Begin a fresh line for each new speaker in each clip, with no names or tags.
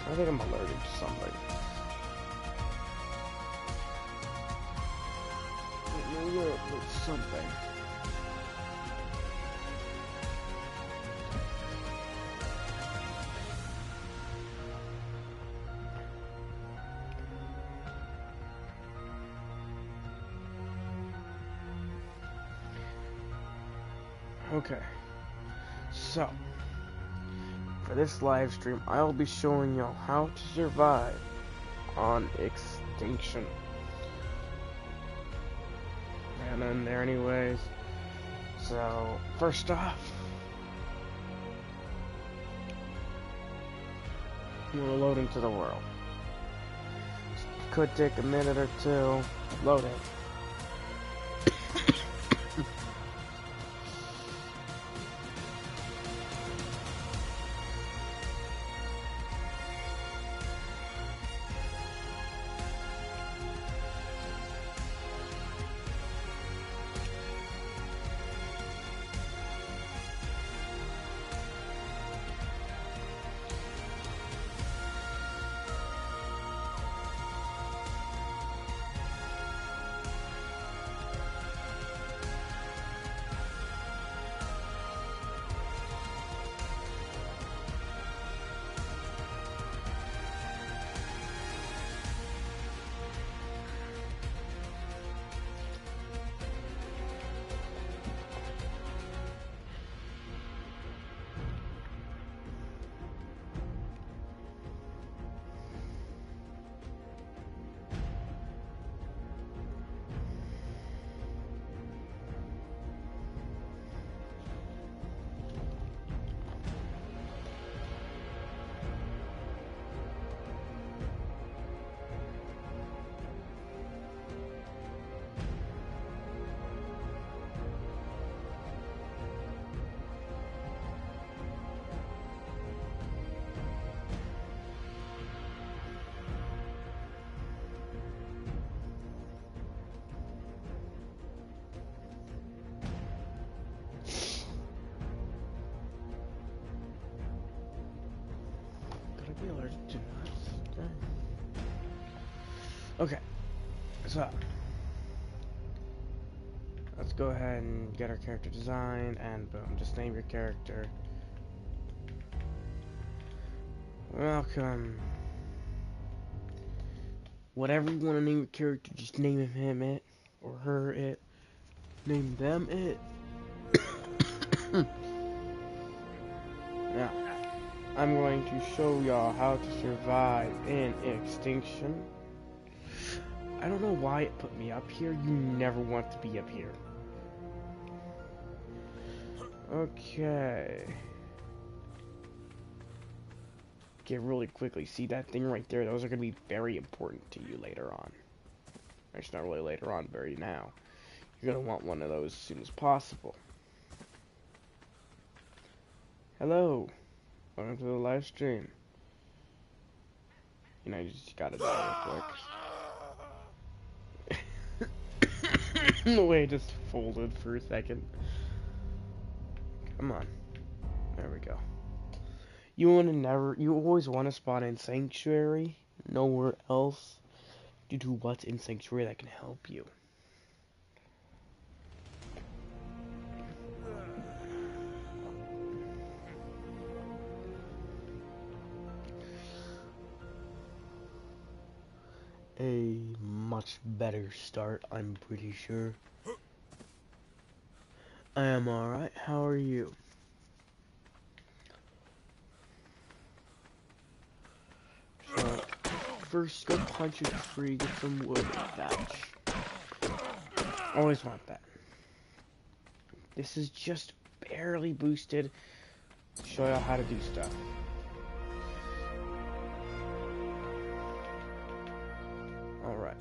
I think I'm allergic to something. Maybe it's something. Okay, so for this live stream, I'll be showing you how to survive on extinction. And in there anyways. So first off, I'm gonna load into the world. Could take a minute or two loading. Be allergic to nuts. Okay, so let's go ahead and get our character design, and boom, just name your character. Welcome. Whatever you want to name your character, just name him it, or her it. Name them it. Now, I'm going to show y'all how to survive in extinction. I don't know why it put me up here. You never want to be up here. Okay. Okay, really quickly, see that thing right there? Those are going to be very important to you later on. Actually, not really later on, very now. You're going to want one of those as soon as possible. Hello. Welcome to the live stream. You know, you just gotta die real quick. The way it just folded for a second. Come on. There we go. You always want to spawn in Sanctuary, nowhere else, due to what's in Sanctuary that can help you. A much better start, I'm pretty sure. I am alright, how are you? So, first go punch a tree, get some wood and thatch. Always want that. This is just barely boosted to show you how to do stuff. Alright.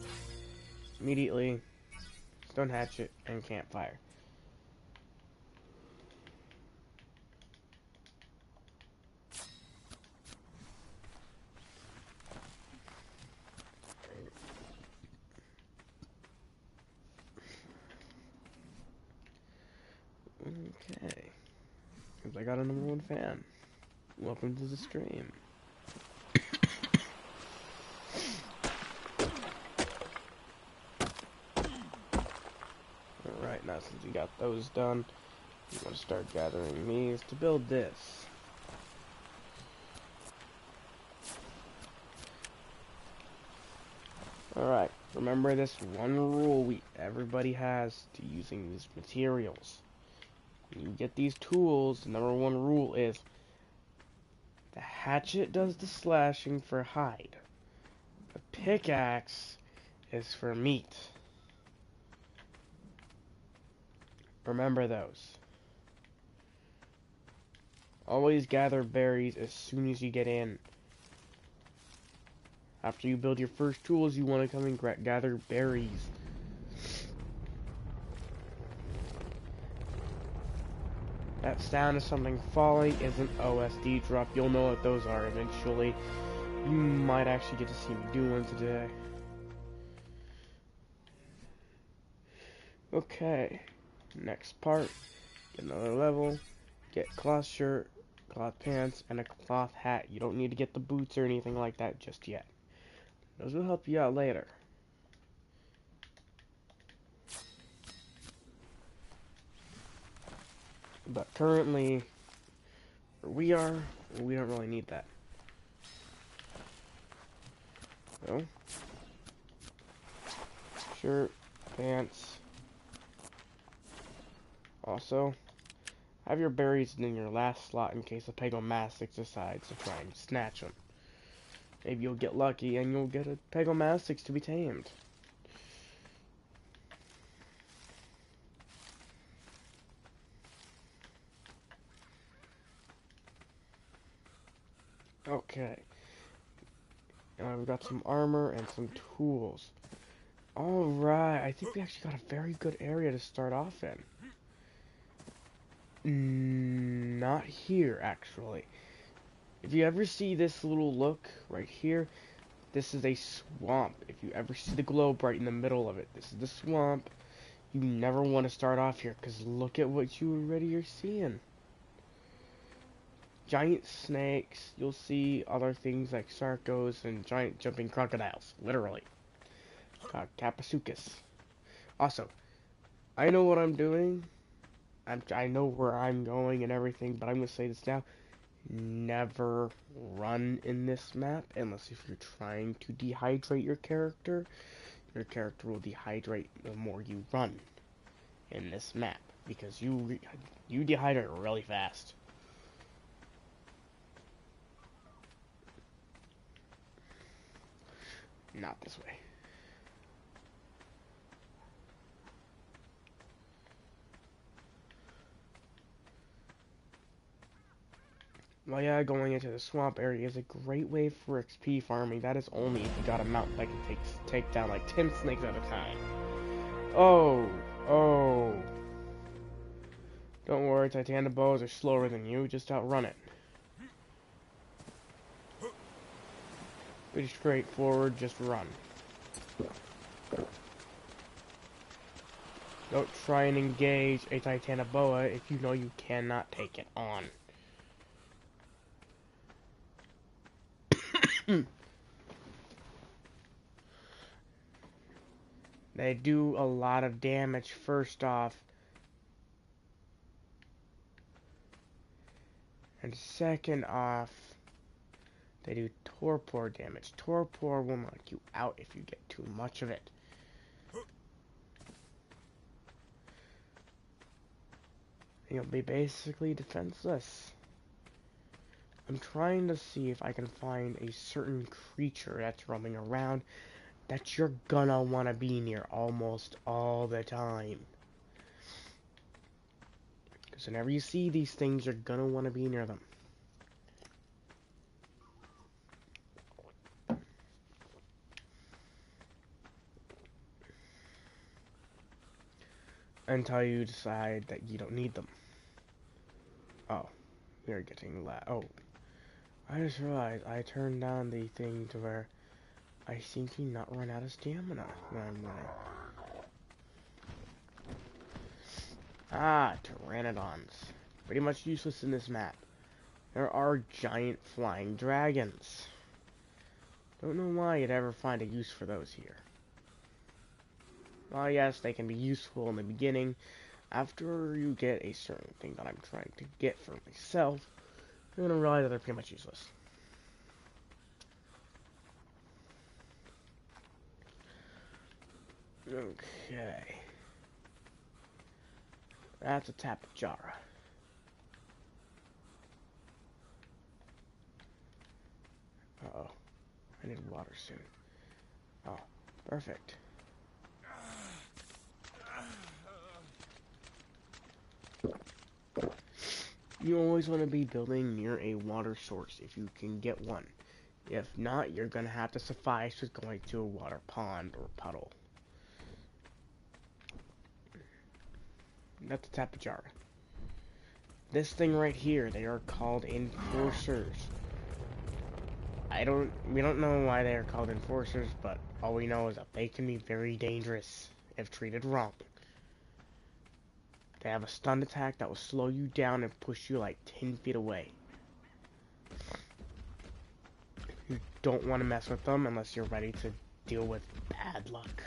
Immediately, stone hatchet and campfire. Okay. I got a #1 fan. Welcome to the stream. since we got those done, I'm going to start gathering these to build this. Alright, remember this one rule everybody has to using these materials. When you get these tools, the number one rule is the hatchet does the slashing for hide. The pickaxe is for meat. Remember those. Always gather berries as soon as you get in. After you build your first tools, you want to come and gather berries. That sound of something falling is an OSD drop. You'll know what those are eventually. You might actually get to see me do one today. Okay. Next part. Get another level. Get cloth shirt, cloth pants, and a cloth hat. You don't need to get the boots or anything like that just yet. Those will help you out later. But currently, we don't really need that. So, shirt, pants. Also, have your berries in your last slot in case a Pegomastix decides to try and snatch them. Maybe you'll get lucky and you'll get a Pegomastix to be tamed. Okay. We've got some armor and some tools. Alright, I think we actually got a very good area to start off in. Not here, actually. If you ever see this little look right here, this is a swamp. If you ever see the globe right in the middle of it, this is the swamp. You never want to start off here, because look at what you already are seeing. Giant snakes, you'll see other things like sarcos and giant jumping crocodiles, literally. Capasuchus. Also, I know what I'm doing. I know where I'm going and everything, but I'm going to say this now. Never run in this map unless if you're trying to dehydrate your character. Your character will dehydrate the more you run in this map, because you dehydrate really fast. Not this way. Well, yeah, going into the swamp area is a great way for XP farming. That is only if you got a mount that can take down like 10 snakes at a time. Oh. Don't worry, Titanoboas are slower than you. Just outrun it. Pretty straightforward, just run. Don't try and engage a Titanoboa if you know you cannot take it on. They do a lot of damage first off. And second off, they do torpor damage. Torpor will knock you out if you get too much of it. You'll be basically defenseless. I'm trying to see if I can find a certain creature that's roaming around that you're gonna want to be near almost all the time. Because whenever you see these things, you're gonna want to be near them. Until you decide that you don't need them. Oh, we're getting oh. I just realized I turned down the thing to where I seem to not run out of stamina when I'm running. Pteranodons. Pretty much useless in this map. There are giant flying dragons. Don't know why you'd ever find a use for those here. Well, yes, they can be useful in the beginning, after you get a certain thing that I'm trying to get for myself, you're gonna realize that they're pretty much useless. Okay. That's a tapajara. Uh-oh. I need water soon. Oh, perfect. You always want to be building near a water source if you can get one. If not, you're gonna have to suffice with going to a water pond or puddle. That's a tapajara. This thing right here, they are called enforcers. We don't know why they are called enforcers, but all we know is that they can be very dangerous if treated wrong. They have a stun attack that will slow you down and push you like 10 feet away. You don't want to mess with them unless you're ready to deal with bad luck.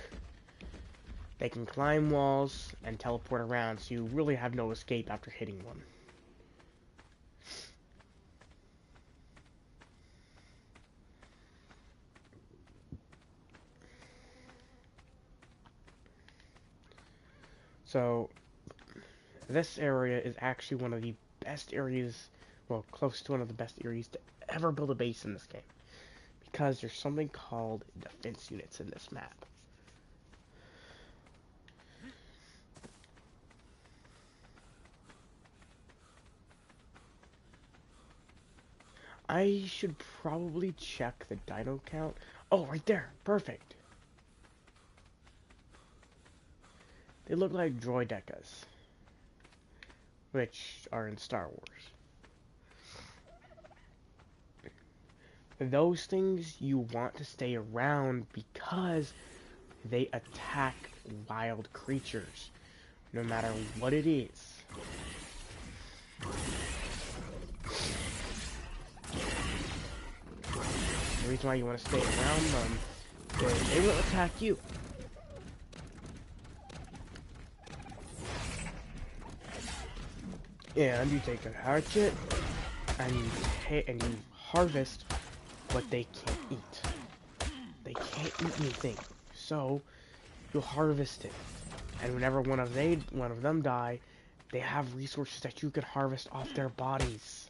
They can climb walls and teleport around, so you really have no escape after hitting one. So, this area is actually one of the best areas, well, close to one of the best areas to ever build a base in this game. Because there's something called defense units in this map. I should probably check the dino count. Oh, right there. Perfect. They look like droidecas, which are in Star Wars. Those things you want to stay around because they attack wild creatures, no matter what it is. The reason why you want to stay around them is they will attack you. And you take a hatchet and you harvest what they can't eat. They can't eat anything, so you'll harvest it. And whenever one of them die, they have resources that you can harvest off their bodies.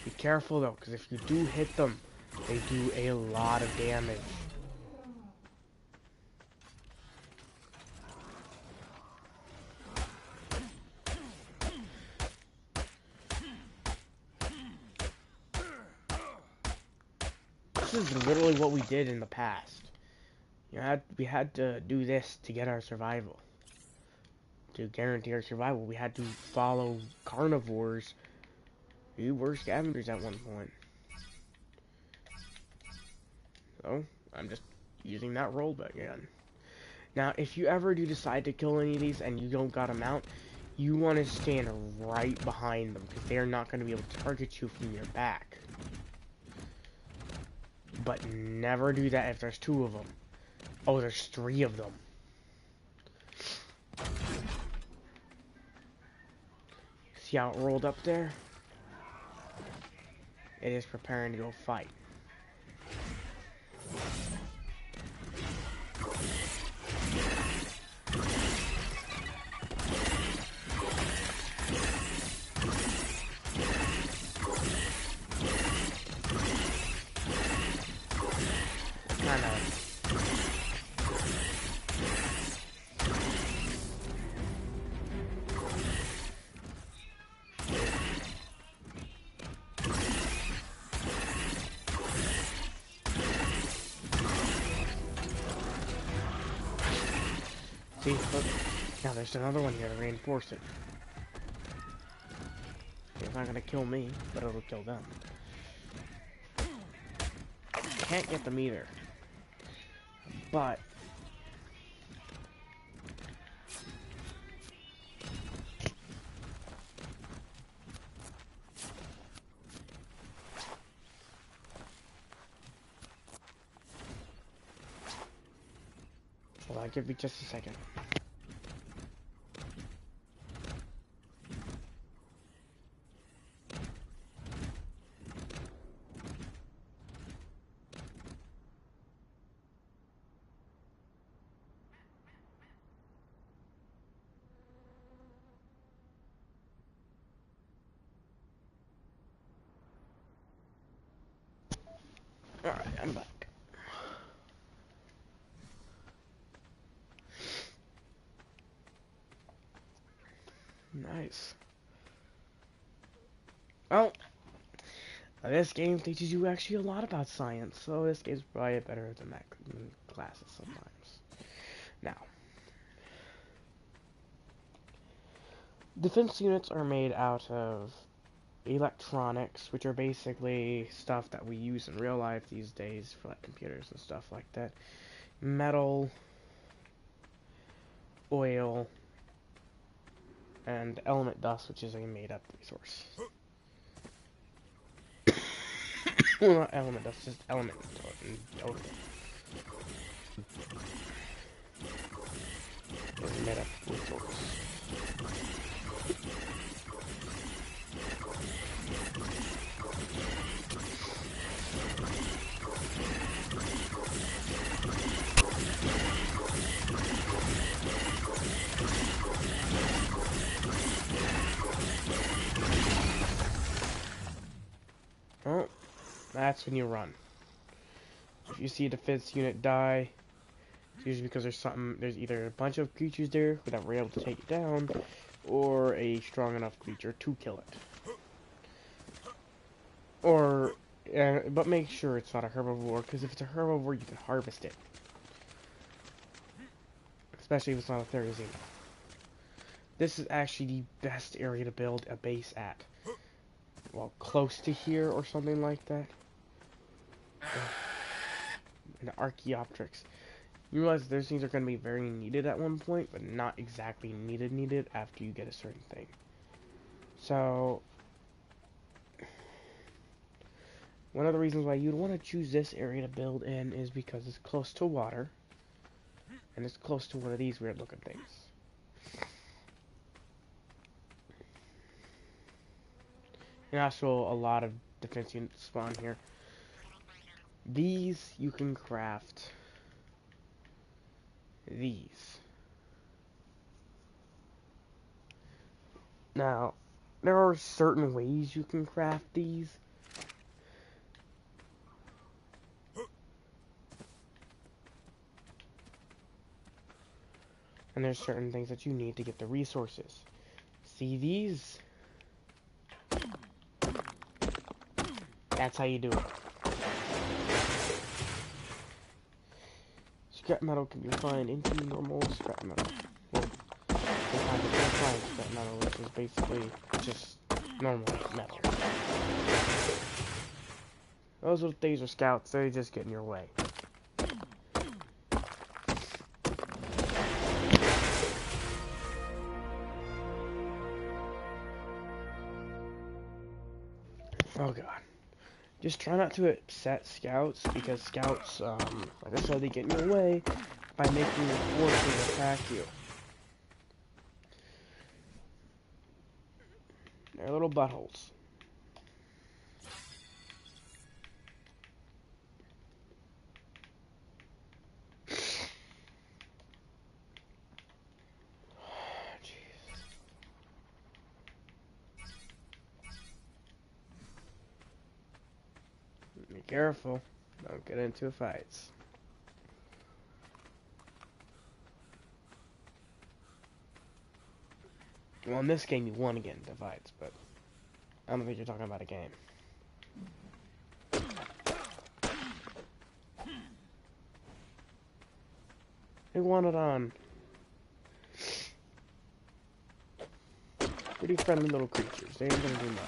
Be careful though, because if you do hit them, they do a lot of damage. This is literally what we did in the past. We had to do this to get our survival. To guarantee our survival, we had to follow carnivores who were scavengers at one point. So, I'm just using that rollback again. Now, if you ever do decide to kill any of these and you don't got a mount, you want to stand right behind them, because they're not going to be able to target you from your back. But never do that if there's 2 of them. Oh, there's 3 of them. See how it rolled up there? It is preparing to go fight. See, look. Now there's another one here to reinforce it. It's not gonna kill me, but it'll kill them. Can't get them either. But on, give me just a second. Alright, I'm back. Nice. Well, this game teaches you actually a lot about science, so this game's probably better than that than classes sometimes. Now, defense units are made out of electronics, which are basically stuff that we use in real life these days for like computers and stuff like that. Metal, oil, and element dust, which is a made-up resource. Well, not element dust, just element. Okay. It's a made-up resource. Oh, that's when you run. If you see a defense unit die, it's usually because there's either a bunch of creatures there that were able to take it down, or a strong enough creature to kill it. Or, but make sure it's not a herbivore, because if it's a herbivore, you can harvest it. Especially if it's not a Therizino. This is actually the best area to build a base at. Well, close to here or something like that. An Archaeopteryx. You realize those things are going to be very needed at one point, but not exactly needed after you get a certain thing. So, one of the reasons why you'd want to choose this area to build in is because it's close to water, and it's close to one of these weird looking things. And also, a lot of defense units spawn here. These, you can craft these. Now, there are certain ways you can craft these. And there's certain things that you need to get the resources. See these? That's how you do it. Scrap metal can be refined into normal scrap metal. Well, sometimes it's refined scrap metal, which is basically just normal metal. Those little things are scouts, they just get in your way. Oh god. Just try not to upset scouts, because scouts, like I said, they get in your way by making your forces attack you. They're little buttholes. Be careful. Don't get into fights. Well, in this game, you want to get into fights, but I don't think you're talking about a game. Iguanodon. Pretty friendly little creatures. They ain't gonna do much.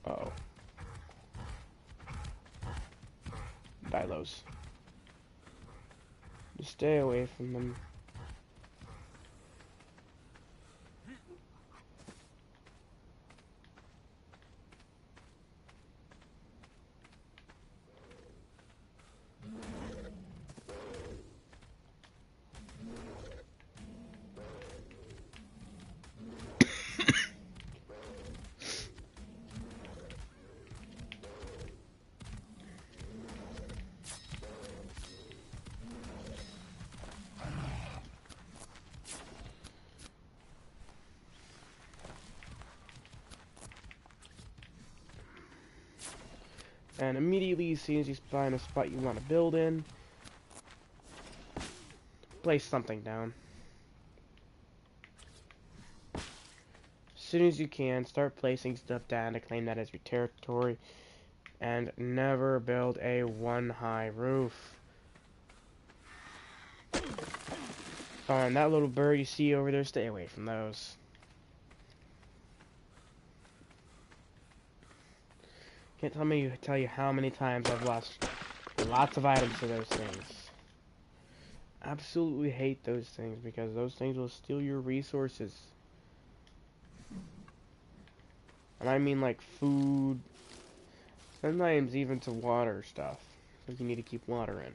Uh-oh. Dilos. Just stay away from them. And immediately, as soon as you find a spot you want to build in, place something down. As soon as you can, start placing stuff down to claim that as your territory. And never build a one-high roof. Oh, and that little bird you see over there, stay away from those. Can't tell you how many times I've lost lots of items to those things. Absolutely hate those things because those things will steal your resources. And I mean like food, sometimes even to water stuff, if you need to keep water in.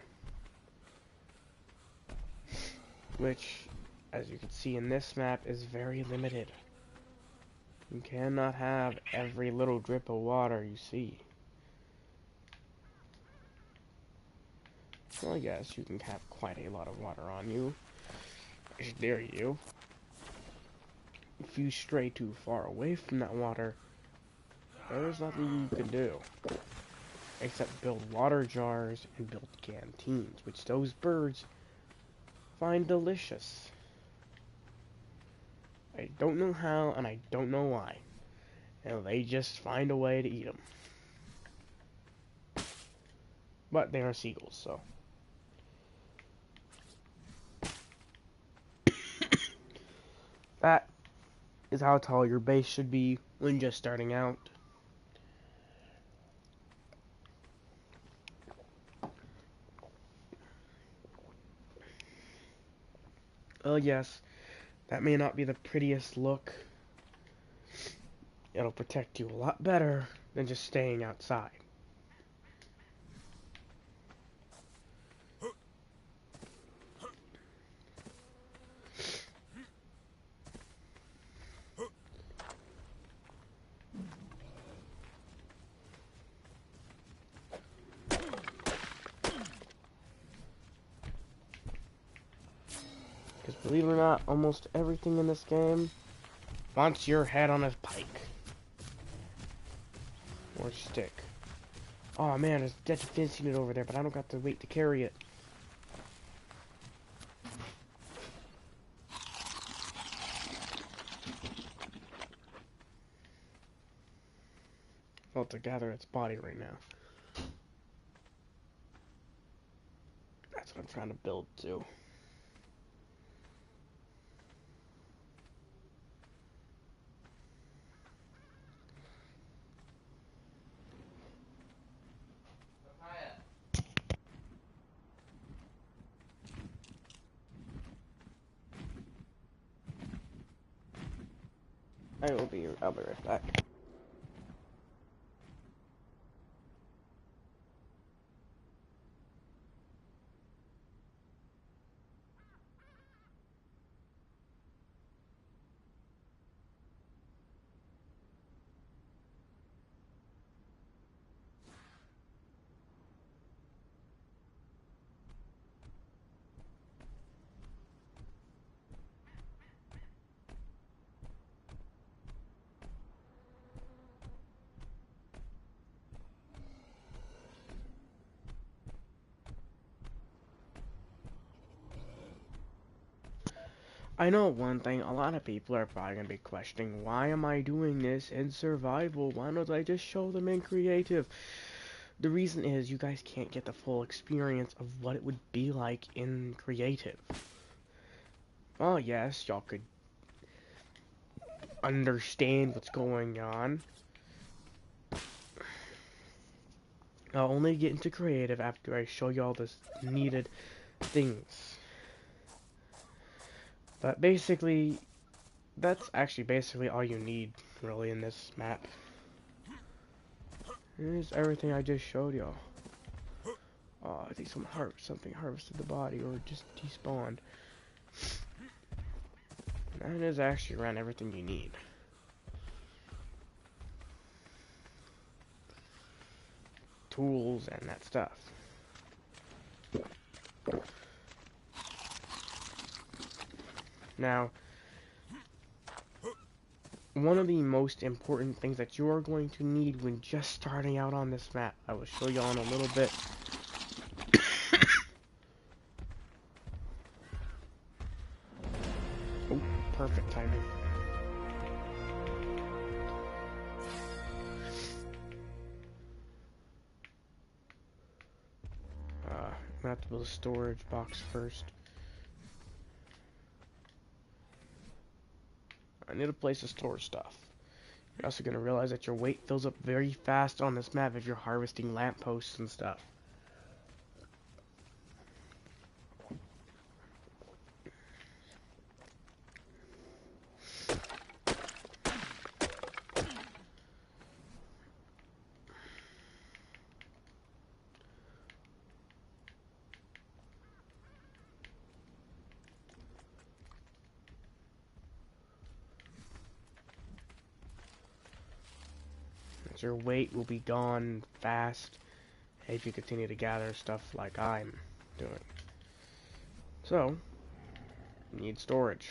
Which, as you can see in this map, is very limited. You cannot have every little drip of water you see. Well, yes, you can have quite a lot of water on you. I dare you. If you stray too far away from that water, there's nothing you can do. Except build water jars and build canteens, which those birds find delicious. I don't know how, and I don't know why. And they just find a way to eat them. But they are seagulls, so. That is how tall your base should be when just starting out. Oh yes, that may not be the prettiest look. It'll protect you a lot better than just staying outside. Because believe it or not, almost everything in this game wants your head on a pike. Or stick. Oh man, there's a dead defense unit over there, but I don't got the weight to carry it. Well, to gather its body right now. That's what I'm trying to build to. I'll be right back. I know one thing, a lot of people are probably going to be questioning, why am I doing this in survival? Why don't I just show them in creative? The reason is you guys can't get the full experience of what it would be like in creative. Oh yes, y'all could understand what's going on. I'll only get into creative after I show y'all the needed things. But basically, that's actually basically all you need, really, in this map. Here's everything I just showed y'all. Oh, I think something harvested the body, or just despawned. That is actually around everything you need. Tools and that stuff. Now, one of the most important things that you are going to need when just starting out on this map. I will show you on a little bit. Oh, perfect timing. I'm gonna have to build a storage box first. I need a place to store stuff. You're also gonna realize that your weight fills up very fast on this map if you're harvesting lampposts and stuff. Your weight will be gone fast if you continue to gather stuff like I'm doing. So, you need storage.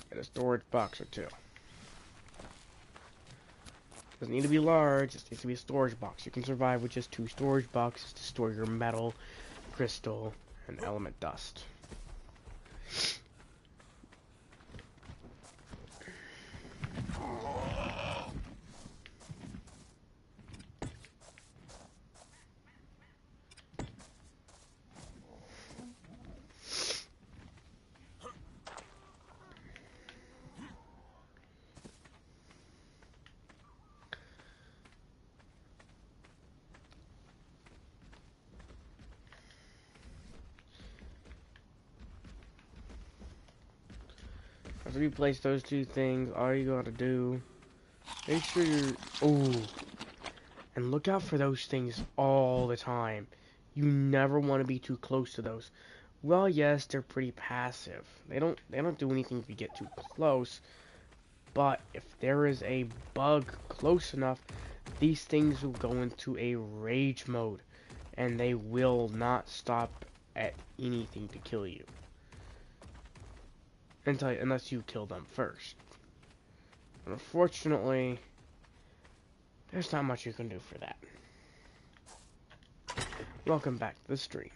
Get a storage box or two. Doesn't need to be large, it needs to be a storage box. You can survive with just 2 storage boxes to store your metal, crystal, and element dust. After you place those 2 things, all you gotta do, make sure you're, and look out for those things all the time. You never want to be too close to those. Well, yes, they're pretty passive. They don't do anything if you get too close. But if there is a bug close enough, these things will go into a rage mode, and they will not stop at anything to kill you. Unless you kill them first. But unfortunately, there's not much you can do for that. Welcome back to the stream.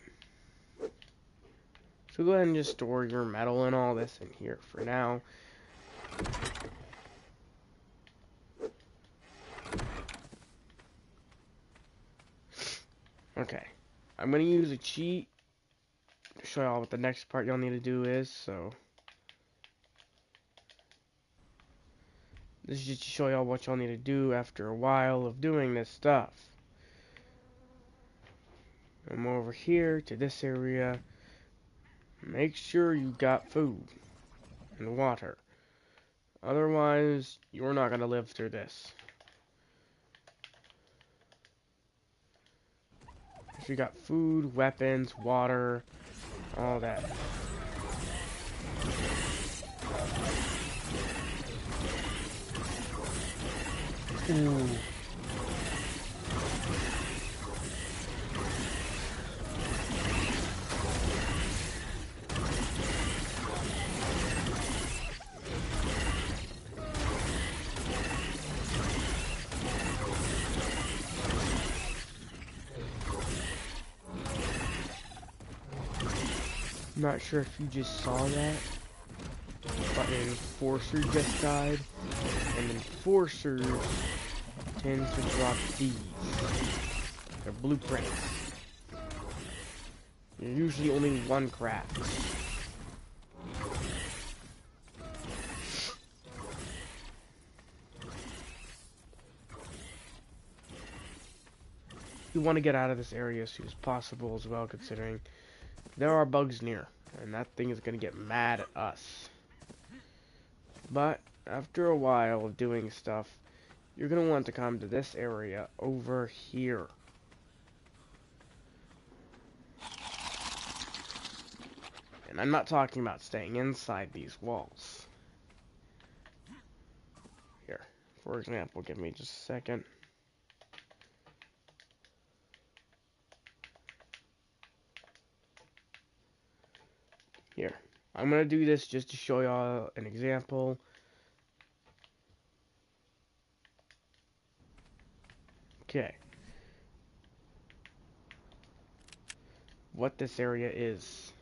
So go ahead and just store your metal and all this in here for now. Okay, I'm going to use a cheat to show y'all what the next part y'all need to do is, so this is just to show y'all what y'all need to do after a while of doing this stuff. Come over here to this area. Make sure you got food and water. Otherwise, you're not going to live through this. If you got food, weapons, water, all that. Ooh. I'm not sure if you just saw that, but an enforcer just died, and enforcers tend to drop these. They're blueprints. They're usually only 1 craft. You want to get out of this area as soon as possible as well, considering there are bugs near, and that thing is going to get mad at us. But after a while of doing stuff, you're going to want to come to this area over here. And I'm not talking about staying inside these walls. Here, for example, give me just a second. Here, I'm going to do this just to show y'all an example. Okay. What this area is.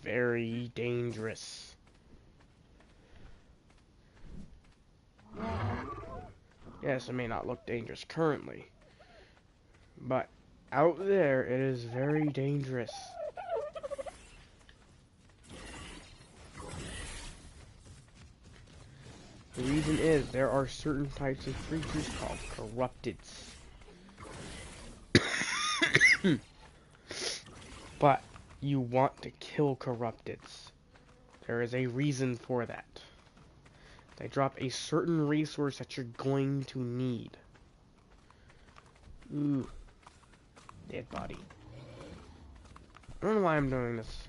Very dangerous. Yes, it may not look dangerous currently, but out there it is very dangerous. The reason is there are certain types of creatures called corrupteds. But you want to kill corrupteds. There is a reason for that. They drop a certain resource that you're going to need. Ooh. Dead body. I don't know why I'm doing this.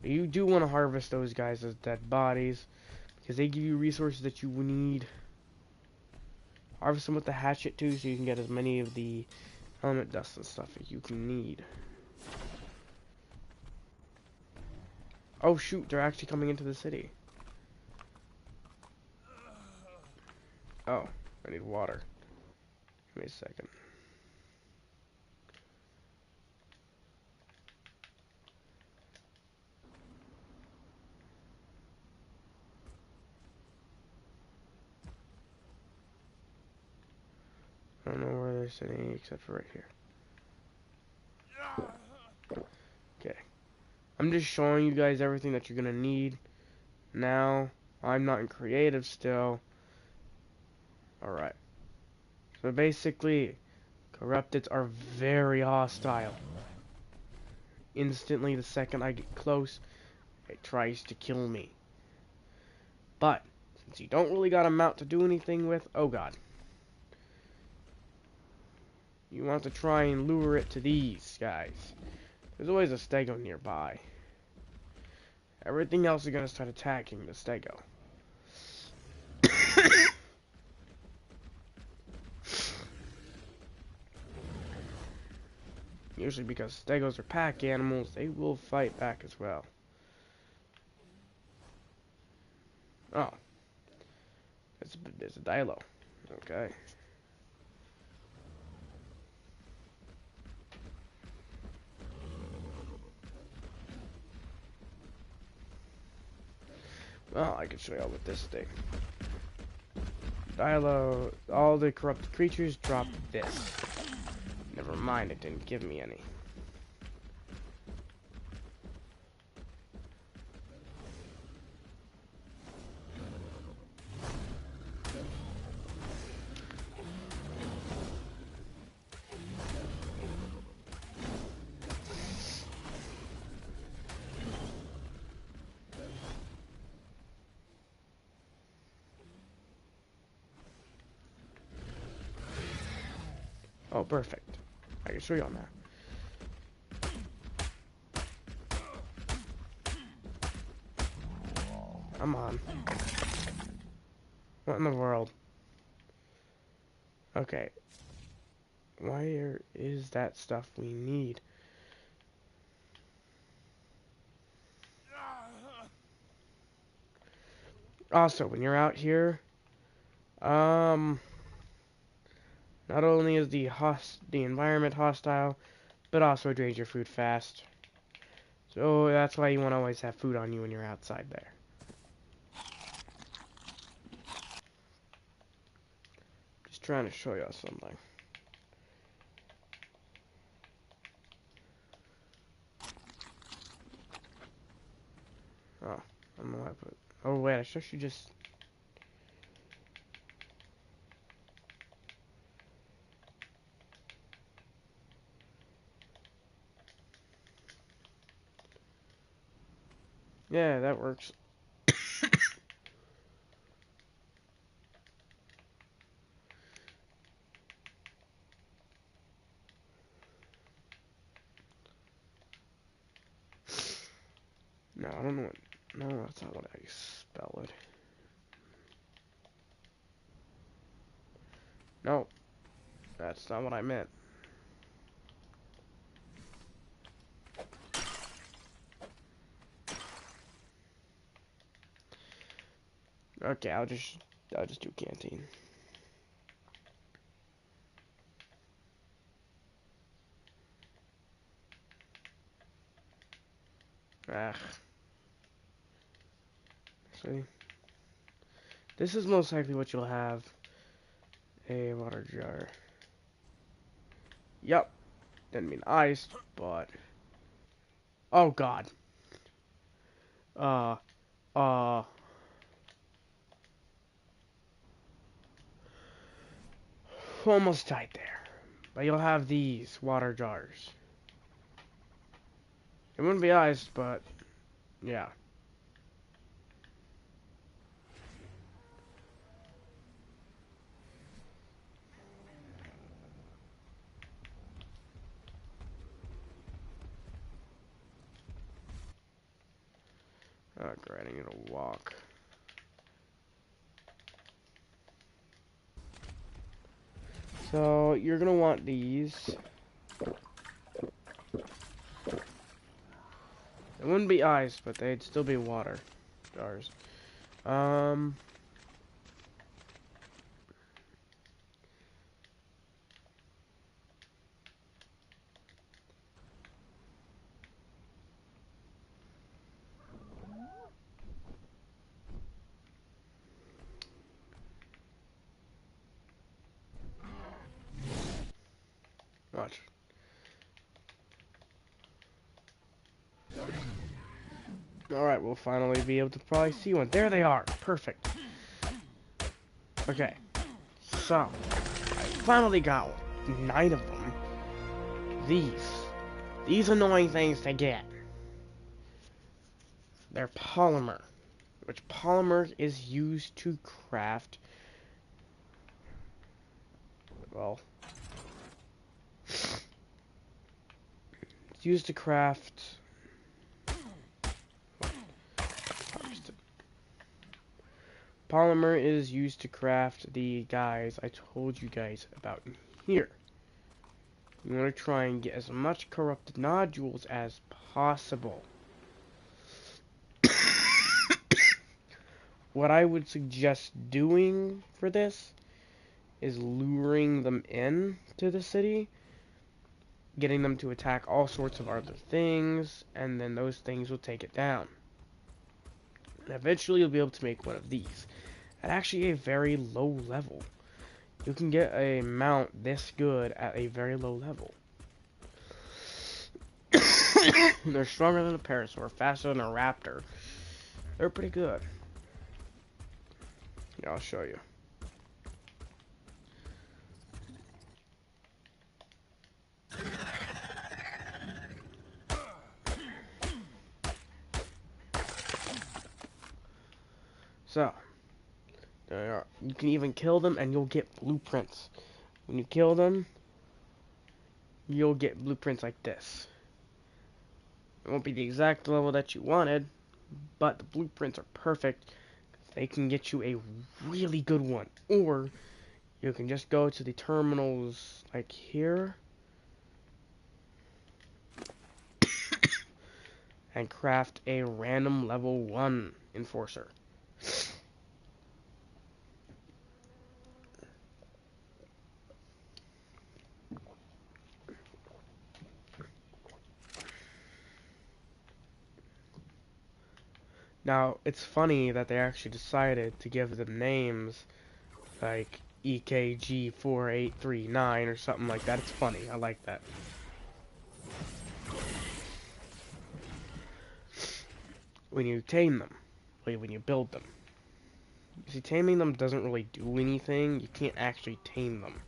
But you do want to harvest those guys as dead bodies, because they give you resources that you need. Harvest them with the hatchet too, so you can get as many of the element dust and stuff as you can need. Oh shoot, they're actually coming into the city. Oh, I need water. Give me a second. I don't know where they're sitting except for right here. Okay. I'm just showing you guys everything that you're gonna need. Now, I'm not in creative still. Alright. So basically, corrupteds are very hostile. Instantly, the second I get close, it tries to kill me. But, since you don't really got a mount to do anything with, oh god. You want to try and lure it to these guys. There's always a stego nearby. Everything else is going to start attacking the stego. Usually because stegos are pack animals, they will fight back as well. Oh. There's a dilo. Okay. Well, I can show y'all with this thing. Dilo, all the corrupted creatures drop this. Never mind, it didn't give me any. Oh, perfect. I can show y'all now. Come on. What in the world? Okay. Where is that stuff we need? Also, when you're out here, not only is the environment hostile, but also drains your food fast. So that's why you want to always have food on you when you're outside there. Just trying to show you something. Oh, I don't know why I put... Oh wait, I should just... Yeah, that works. No, I don't know what... No, that's not what I spell it. No, that's not what I meant. Okay, I'll just I'll just do canteen. Ah. See? This is most likely what you'll have. A water jar. Yep. Didn't mean ice, but... Oh, God. Uh... Almost died there. But you'll have these water jars. It wouldn't be iced, but... Yeah. Oh, great, I need to walk. So, you're gonna want these. It wouldn't be ice, but they'd still be water jars. Watch. Alright, we'll finally be able to probably see one. There they are. Perfect. Okay. So, I finally got 9 of them. These annoying things to get. They're polymer. Which polymer is used to craft... Well... It's used to craft... Polymer is used to craft the guys I told you guys about here. You want to try and get as much corrupted nodules as possible. What I would suggest doing for this is luring them in to the city, getting them to attack all sorts of other things, and then those things will take it down. And eventually you'll be able to make one of these. At actually a very low level. You can get a mount this good at a very low level. They're stronger than a parasaur, faster than a raptor. They're pretty good. Yeah, I'll show you. So, there they are. You can even kill them and you'll get blueprints. When you kill them, you'll get blueprints like this. It won't be the exact level that you wanted, but the blueprints are perfect. They can get you a really good one. Or, you can just go to the terminals like here and craft a random level 1 enforcer. Now, it's funny that they actually decided to give them names like EKG4839 or something like that. It's funny. I like that. When you tame them, when you build them. You see, taming them doesn't really do anything. You can't actually tame them.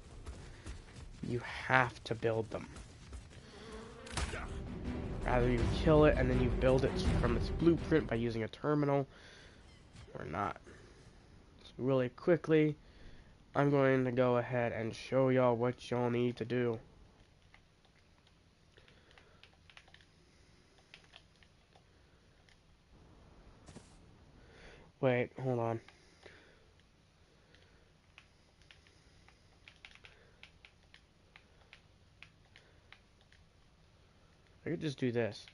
You have to build them. Either you kill it and then you build it from its blueprint by using a terminal, or not. So really quickly, I'm going to go ahead and show y'all what y'all need to do. Wait, hold on. I could just do this.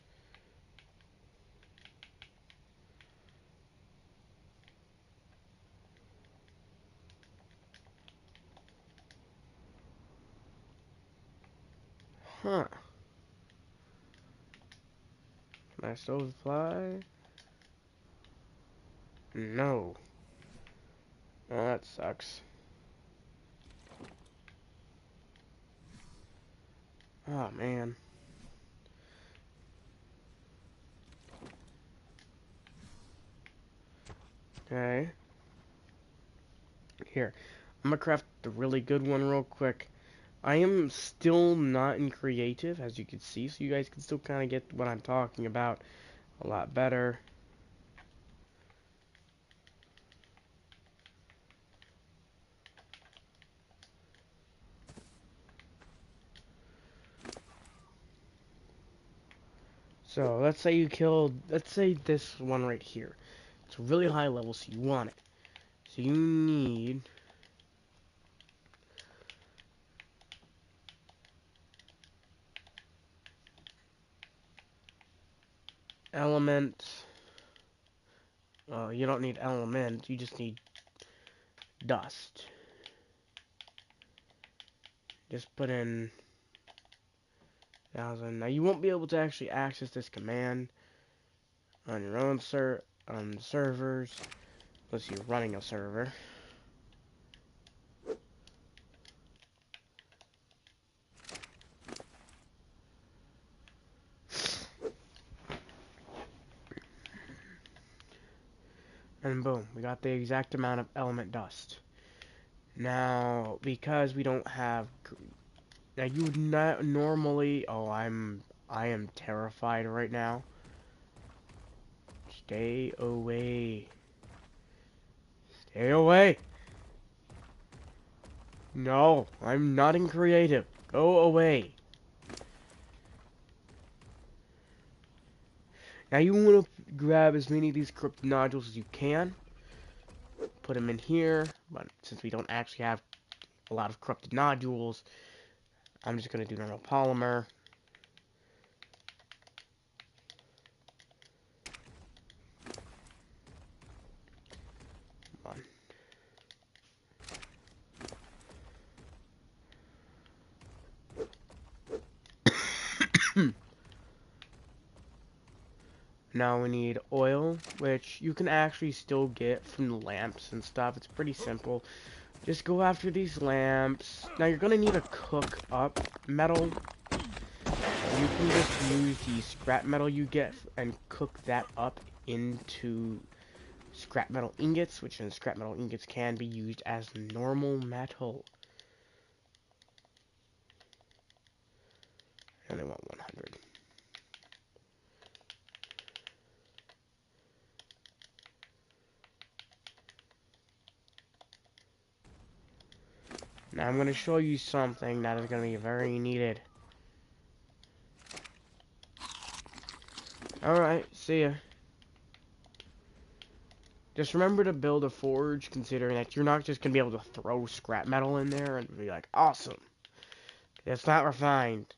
Huh. Can I still fly? No. Oh, that sucks. Oh, man. Okay. Here. I'm gonna craft the really good one real quick. I am still not in creative, as you can see, so you guys can still kind of get what I'm talking about a lot better. So, let's say you killed, let's say this one right here. It's a really high level, so you want it. So you need element. You don't need element, you just need dust. Just put in 1000. Now you won't be able to actually access this command on your own on servers unless you're running a server. And boom, we got the exact amount of element dust. Now, because we don't have, now you would not normally. Oh, I am terrified right now. Stay away. Stay away. No, I'm not in creative. Go away. Now you want to grab as many of these corrupted nodules as you can. Put them in here, but since we don't actually have a lot of corrupted nodules, I'm just going to do normal polymer. Come on. Now we need oil, which you can actually still get from the lamps and stuff. It's pretty simple. Just go after these lamps. Now you're going to need a cook up metal. You can just use the scrap metal you get and cook that up into scrap metal ingots, which in scrap metal ingots can be used as normal metal. And I want 100. Now I'm going to show you something that is going to be very needed. Alright, see ya. Just remember to build a forge, considering that you're not just going to be able to throw scrap metal in there and be like, awesome. It's not refined.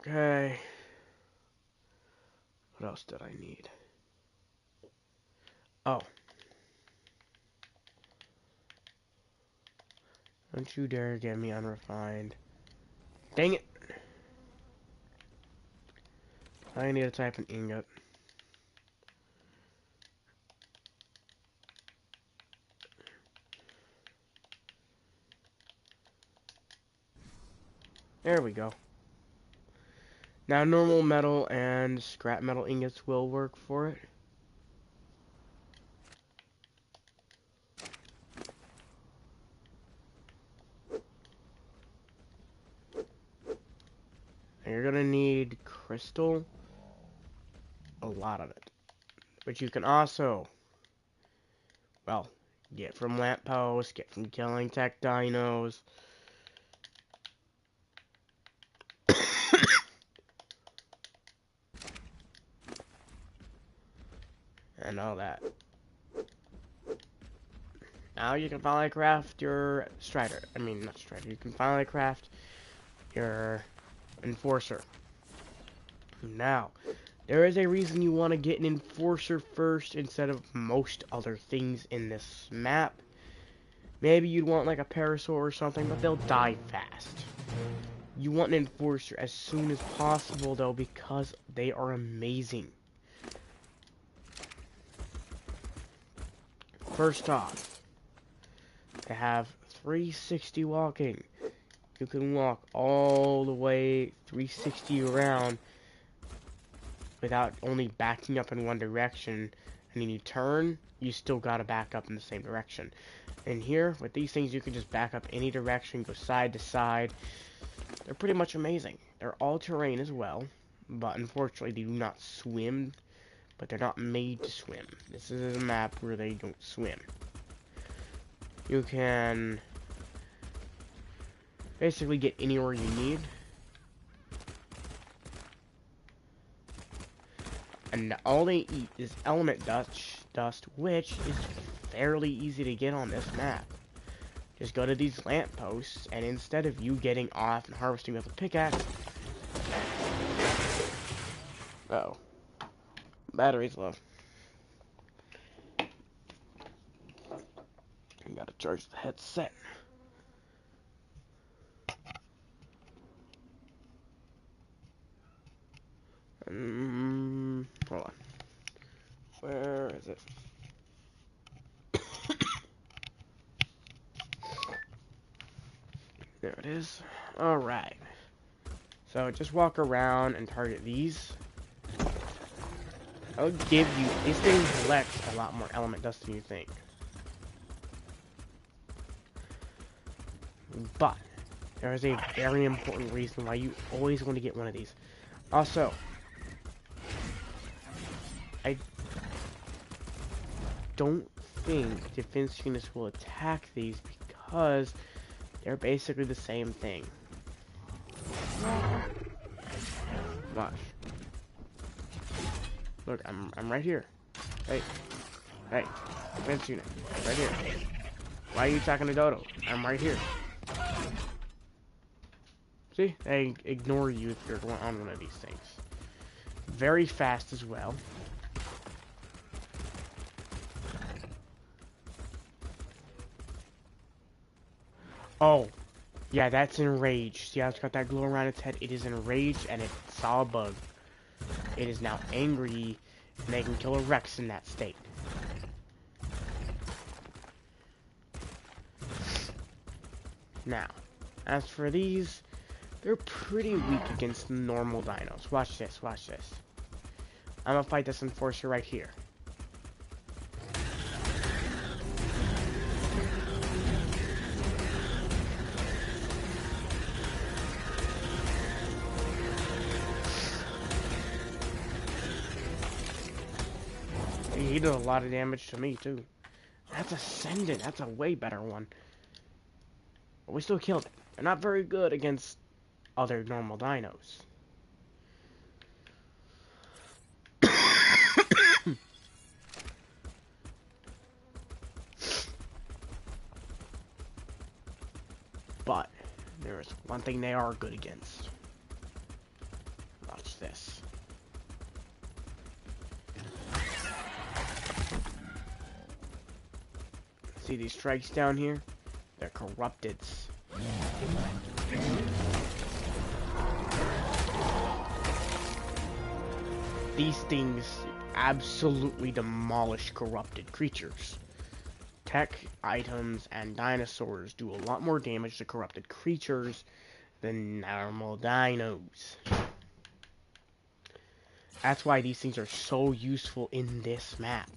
Okay. What else did I need? Oh. Don't you dare get me unrefined. Dang it. I need to type an ingot. There we go. Now normal metal and scrap metal ingots will work for it. And you're gonna need crystal. A lot of it. Which you can also, well, get from lampposts, get from killing tech dinos. And all that. Now you can finally craft your Strider. I mean, not Strider. You can finally craft your Enforcer. Now, there is a reason you want to get an enforcer first instead of most other things in this map. Maybe you'd want like a parasaur or something, but they'll die fast. You want an enforcer as soon as possible though, because they are amazing. First off, they have 360 walking. You can walk all the way 360 around without only backing up in one direction. And then you turn, you still gotta back up in the same direction. And here, with these things, you can just back up any direction, go side to side. They're pretty much amazing. They're all-terrain as well, but unfortunately they do not swim, but they're not made to swim. This is a map where they don't swim. You can basically get anywhere you need. And all they eat is element dust, which is fairly easy to get on this map. Just go to these lampposts, and instead of you getting off and harvesting with a pickaxe... Uh-oh. Battery's low. You gotta charge the headset. Hold on. Where is it? There it is. Alright. So just walk around and target these. I'll give you... This thing collects a lot more element dust than you think. But there is a very important reason why you always want to get one of these. Also, I don't think defense units will attack these because they're basically the same thing. Watch. Look, I'm right here. Hey, defense unit, right here. Why are you attacking a dodo? I'm right here. See, they ignore you if you're going on one of these things. Very fast as well. Oh, yeah, that's enraged. See how it's got that glow around its head? It is enraged and it saw a bug. It is now angry, and they can kill a Rex in that state. Now, as for these, they're pretty weak against normal dinos. Watch this, watch this. I'm gonna fight this enforcer right here. He did a lot of damage to me, too. That's Ascendant. That's a way better one. But we still killed it. They're not very good against other normal dinos. But there is one thing they are good against. Watch this. See these strikes down here? They're corrupteds. These things absolutely demolish corrupted creatures. Tech, items, and dinosaurs do a lot more damage to corrupted creatures than normal dinos. That's why these things are so useful in this map.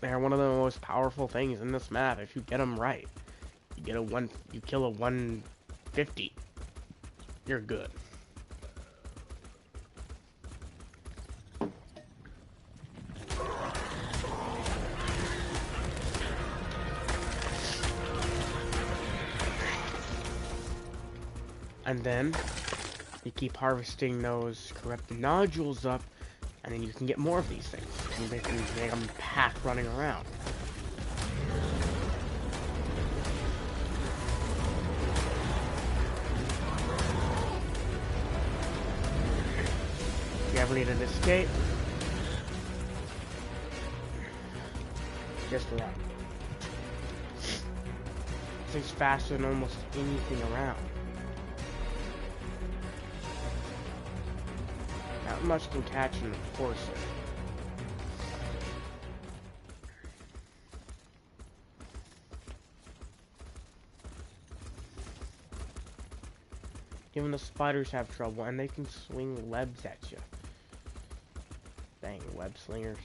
They're one of the most powerful things in this map if you get them right. You kill a 150. You're good. And then you keep harvesting those corrupted nodules up, and then you can get more of these things. You make them pack running around. ever needed to escape, just run. It's faster than almost anything around. Not much can catch an enforcer. Even the spiders have trouble, and they can swing webs at you. Dang, web slingers.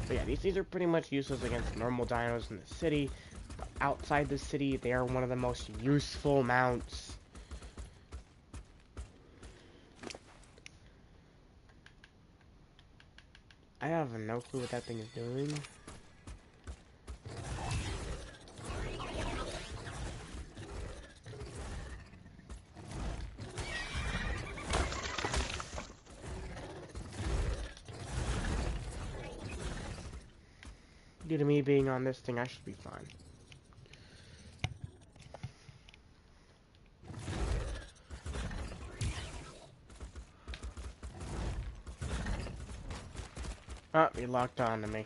But yeah, these are pretty much useless against normal dinos in the city. But outside the city, they are one of the most useful mounts. I have no clue what that thing is doing. Due to me being on this thing, I should be fine. Oh, he locked on to me.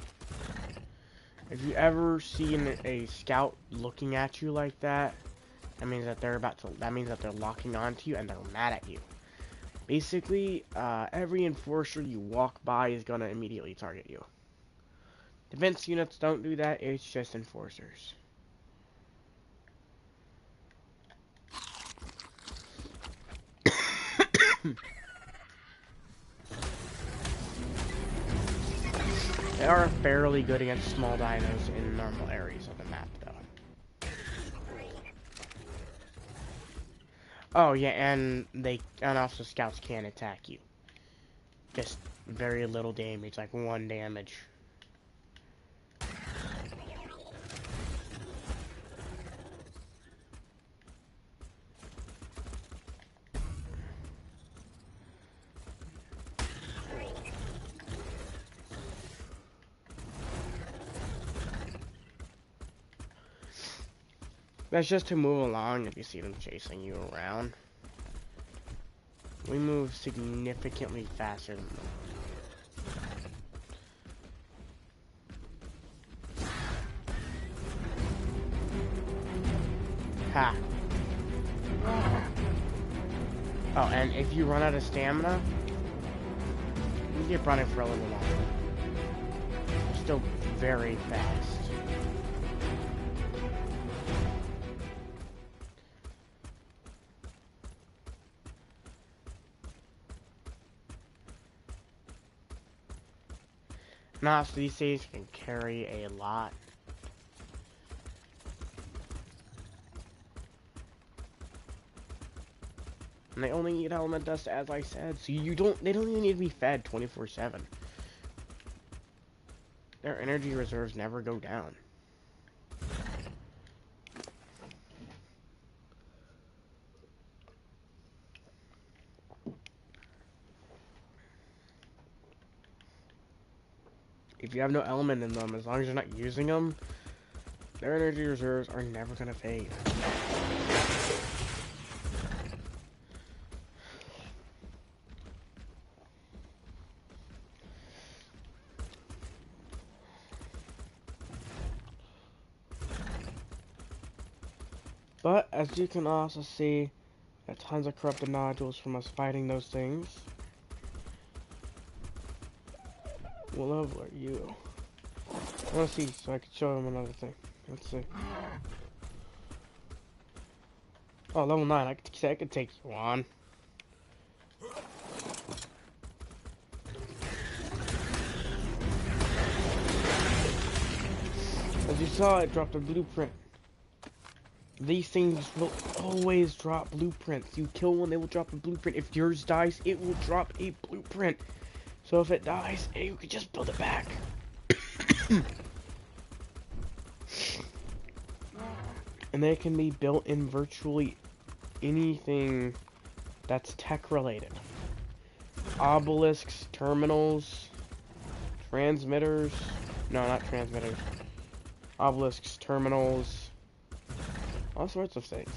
If you ever seen a scout looking at you like that, that means that they're locking onto you and they're mad at you. Basically, every enforcer you walk by is gonna immediately target you. Defense units don't do that, it's just enforcers. They are fairly good against small dinos in normal areas of the map, though. Oh yeah, and also scouts can attack you. Just very little damage, like 1 damage. That's just to move along if you see them chasing you around. We move significantly faster than them. Ha! Oh, and if you run out of stamina, you keep running for a little longer. You're still very fast. Nah, so these things can carry a lot. And they only eat element dust, as I said, so they don't even need to be fed 24/7. Their energy reserves never go down. If you have no element in them, as long as you're not using them, their energy reserves are never gonna fade. But, as you can also see, there are tons of corrupted nodules from us fighting those things. What level are you? I want to see so I can show him another thing. Let's see. Oh, level 9. I could take you on. As you saw, it dropped a blueprint. These things will always drop blueprints. You kill one, they will drop a blueprint. If yours dies, it will drop a blueprint. So if it dies, you can just build it back. And they can be built in virtually anything that's tech related. Obelisks, terminals, transmitters. No, not transmitters. Obelisks, terminals, all sorts of things.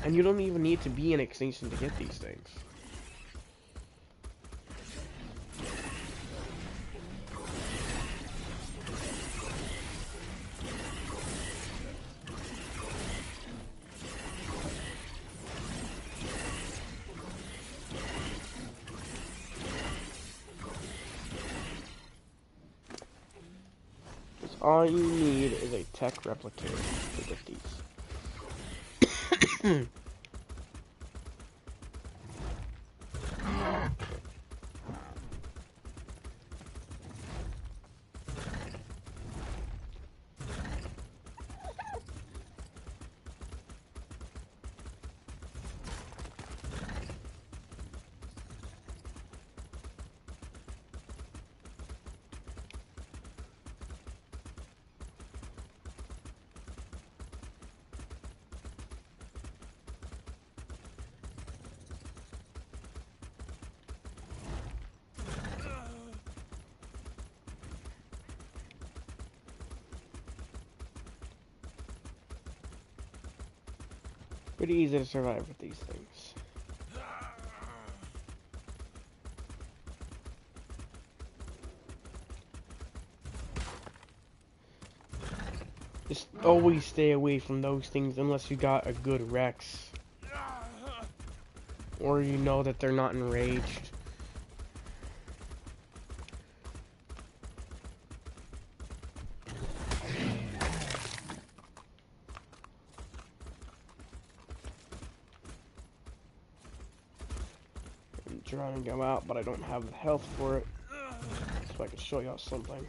And you don't even need to be in extinction to get these things. All you need is a tech replicator to get these. Pretty easy to survive with these things. Just always stay away from those things unless you got a good Rex. Or you know that they're not enraged. I'm trying to go out, but I don't have the health for it. So I can show y'all something.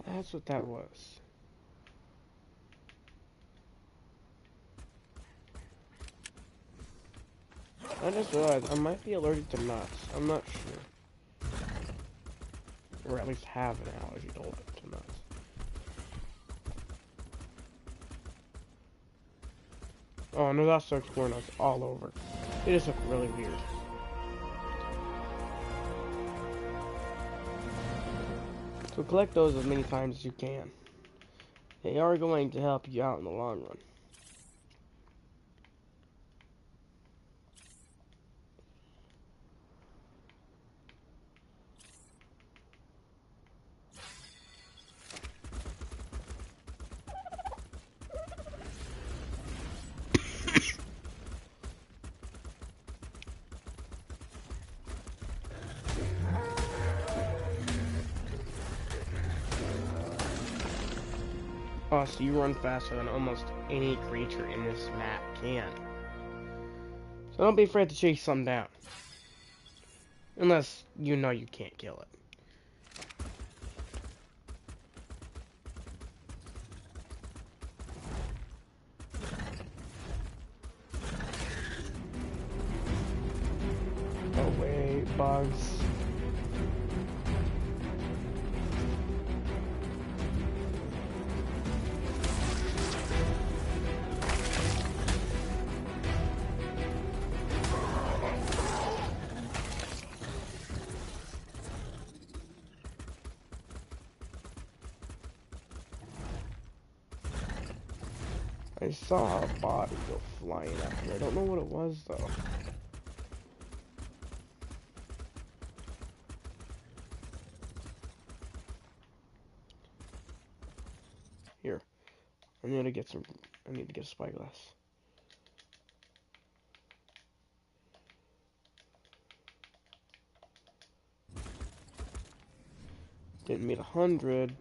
That's what that was. I just realized I might be allergic to nuts. I'm not sure. Or at least have an allergy to nuts. Oh, and there's also explore nuts all over. They just look really weird. So collect those as many times as you can. They are going to help you out in the long run. Oh, so you run faster than almost any creature in this map can. So don't be afraid to chase some down. Unless you know you can't kill it. Oh wait, bugs. I saw a body go flying up here. I don't know what it was though. Here. I need to get a spyglass. Didn't meet 100.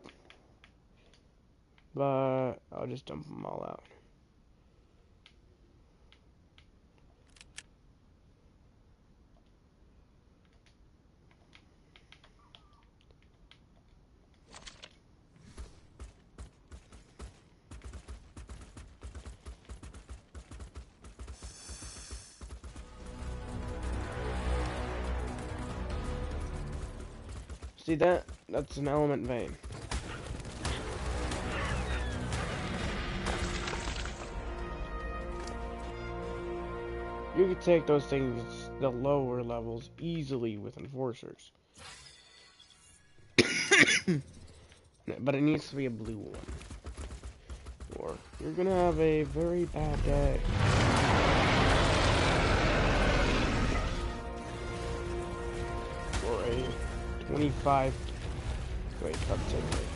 But I'll just dump them all out. See that? That's an element vein. You can take those things, the lower levels, easily with enforcers. But it needs to be a blue one. Or you're gonna have a very bad day. Or a 25... Wait, come take it.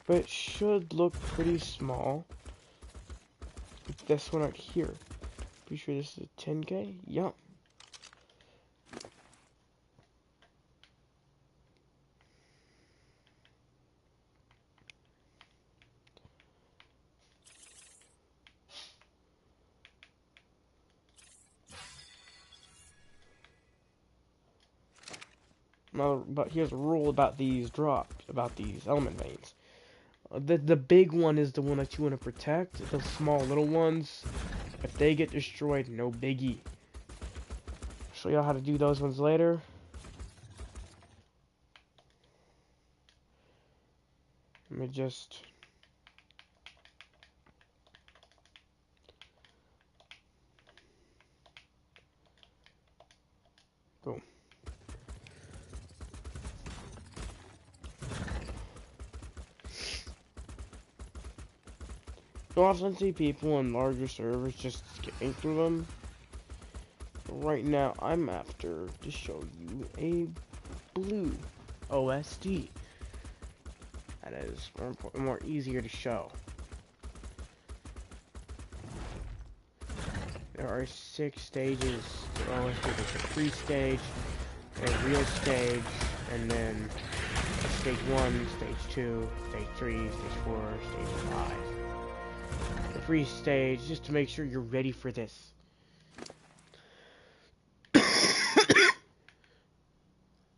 But it should look pretty small. This one right here. Pretty sure this is a 10K? Yup. But here's a rule about these drops, about these element veins. The big one is the one that you want to protect. The small little ones, if they get destroyed, no biggie. Show y'all how to do those ones later. Let me just... Boom. You'll often see people in larger servers just skipping through them. Right now, I'm after to show you a blue OSD. That is more easier to show. There are 6 stages to OSD. There's a pre-stage, a real stage, and then stage 1, stage 2, stage 3, stage 4, stage 5. The free stage, just to make sure you're ready for this.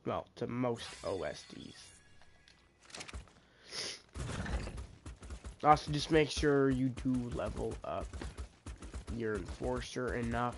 Well, to most OSDs. Also, just make sure you do level up your enforcer enough.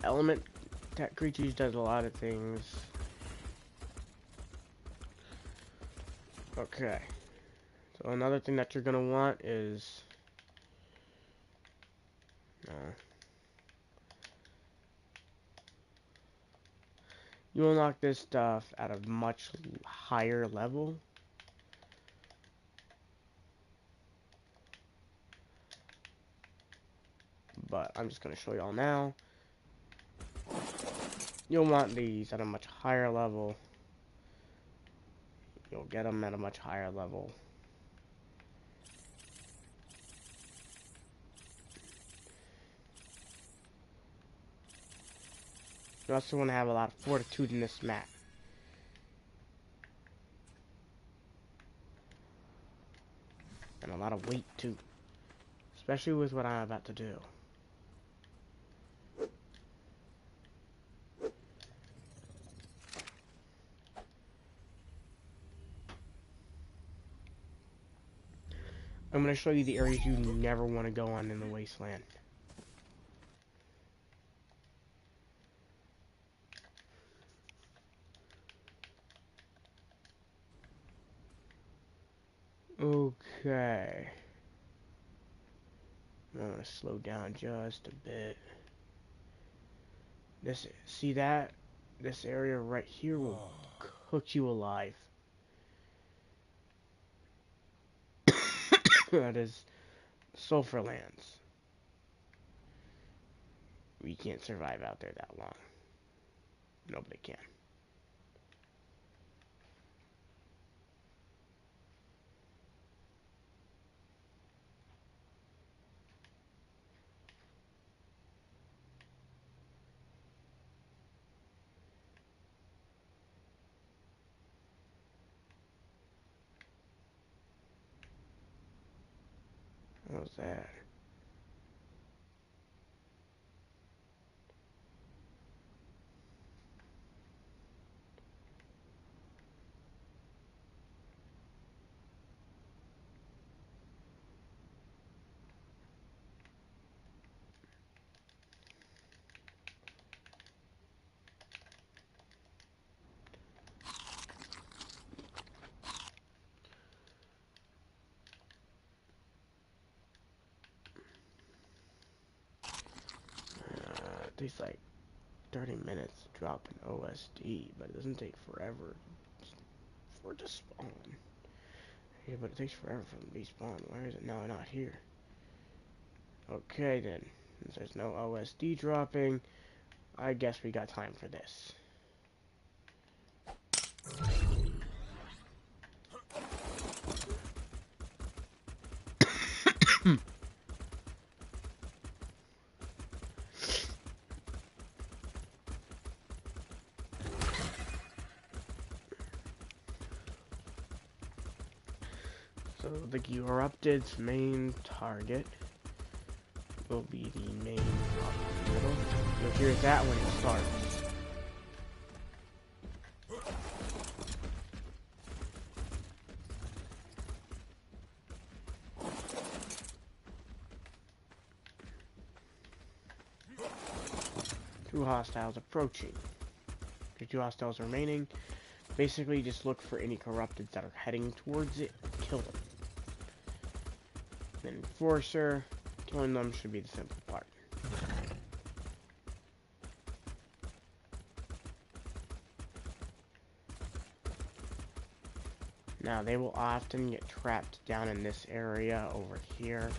Element creatures does a lot of things. Okay. So another thing that you're gonna want is you unlock this stuff at a much higher level. But I'm just gonna show y'all now. You'll want these at a much higher level. You'll get them at a much higher level. You also want to have a lot of fortitude in this map. And a lot of weight too. Especially with what I'm about to do. I'm going to show you the areas you never want to go on in the wasteland. Okay. I'm going to slow down just a bit. See that? This area right here will cook you alive. That is sulfur lands. We can't survive out there that long. Nobody can. What was that? It takes like 30 minutes to drop an OSD, but it doesn't take forever for it to spawn. Yeah, but it takes forever for them to despawn. Why is it now not here? Okay then, since there's no OSD dropping, I guess we got time for this. So the Erupted's main target will be the main hospital. You'll hear that when it starts. Two hostiles approaching. The two hostiles remaining. Basically, just look for any corrupted that are heading towards it, kill them. Then Enforcer, killing them should be the simple part. Now, they will often get trapped down in this area over here.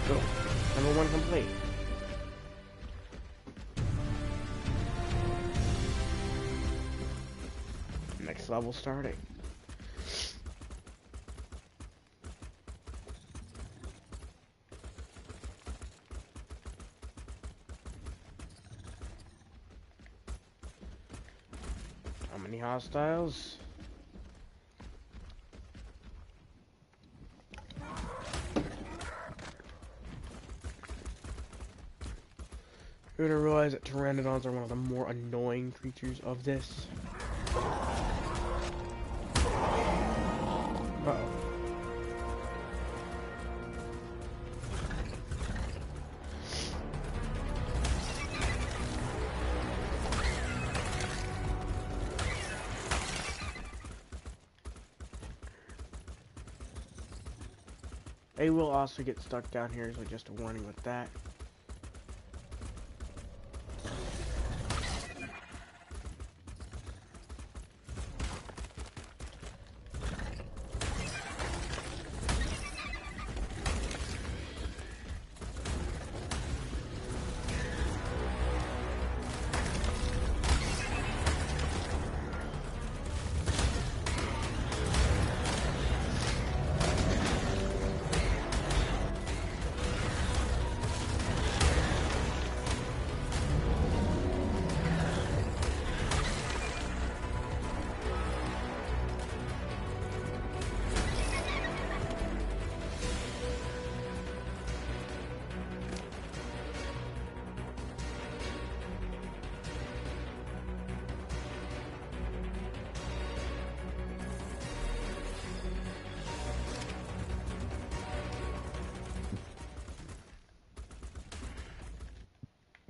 Cool. Number one complete. Next level starting. How many hostiles? You're gonna realize that pteranodons are one of the more annoying creatures of this. Uh-oh. They will also get stuck down here, so just a warning with that.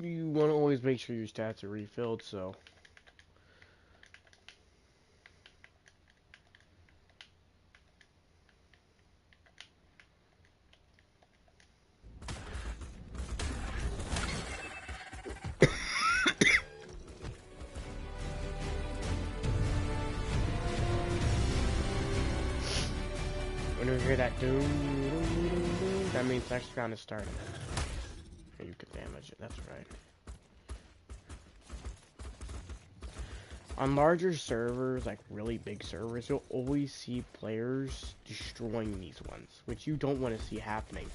you want to always make sure your stats are refilled, so. When you hear that doom, that means next round is starting. And you can damage it, that's right. On larger servers, like really big servers, you'll always see players destroying these ones, which you don't want to see happening.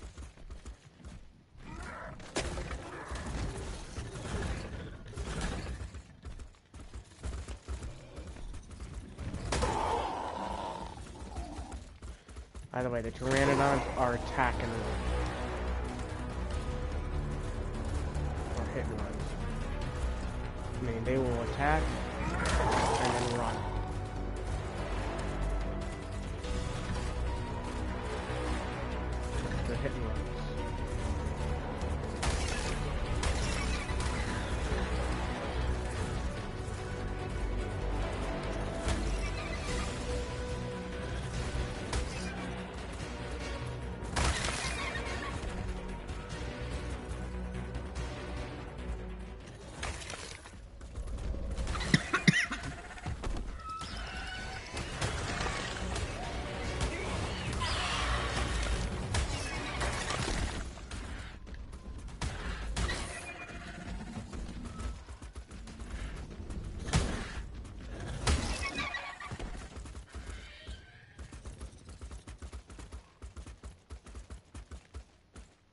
By the way, the Pteranodons are attacking or hit and runs. I mean, they will attack and then run. They're hit and runs.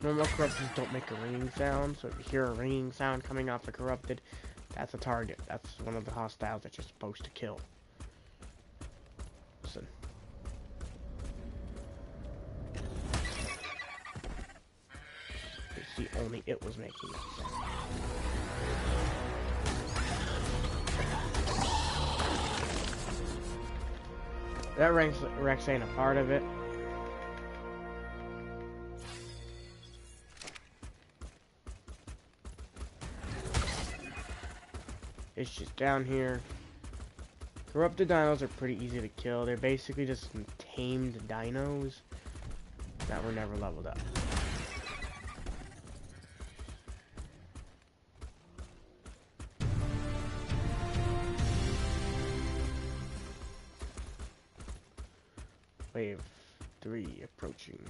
Normal corruptors don't make a ringing sound, so if you hear a ringing sound coming off the corrupted, that's a target. That's one of the hostiles that you're supposed to kill. Listen. You see, only it was making that sound. That Rex ain't a part of it. It's just down here. Corrupted dinos are pretty easy to kill. They're basically just tamed dinos that were never leveled up. Wave 3 approaching.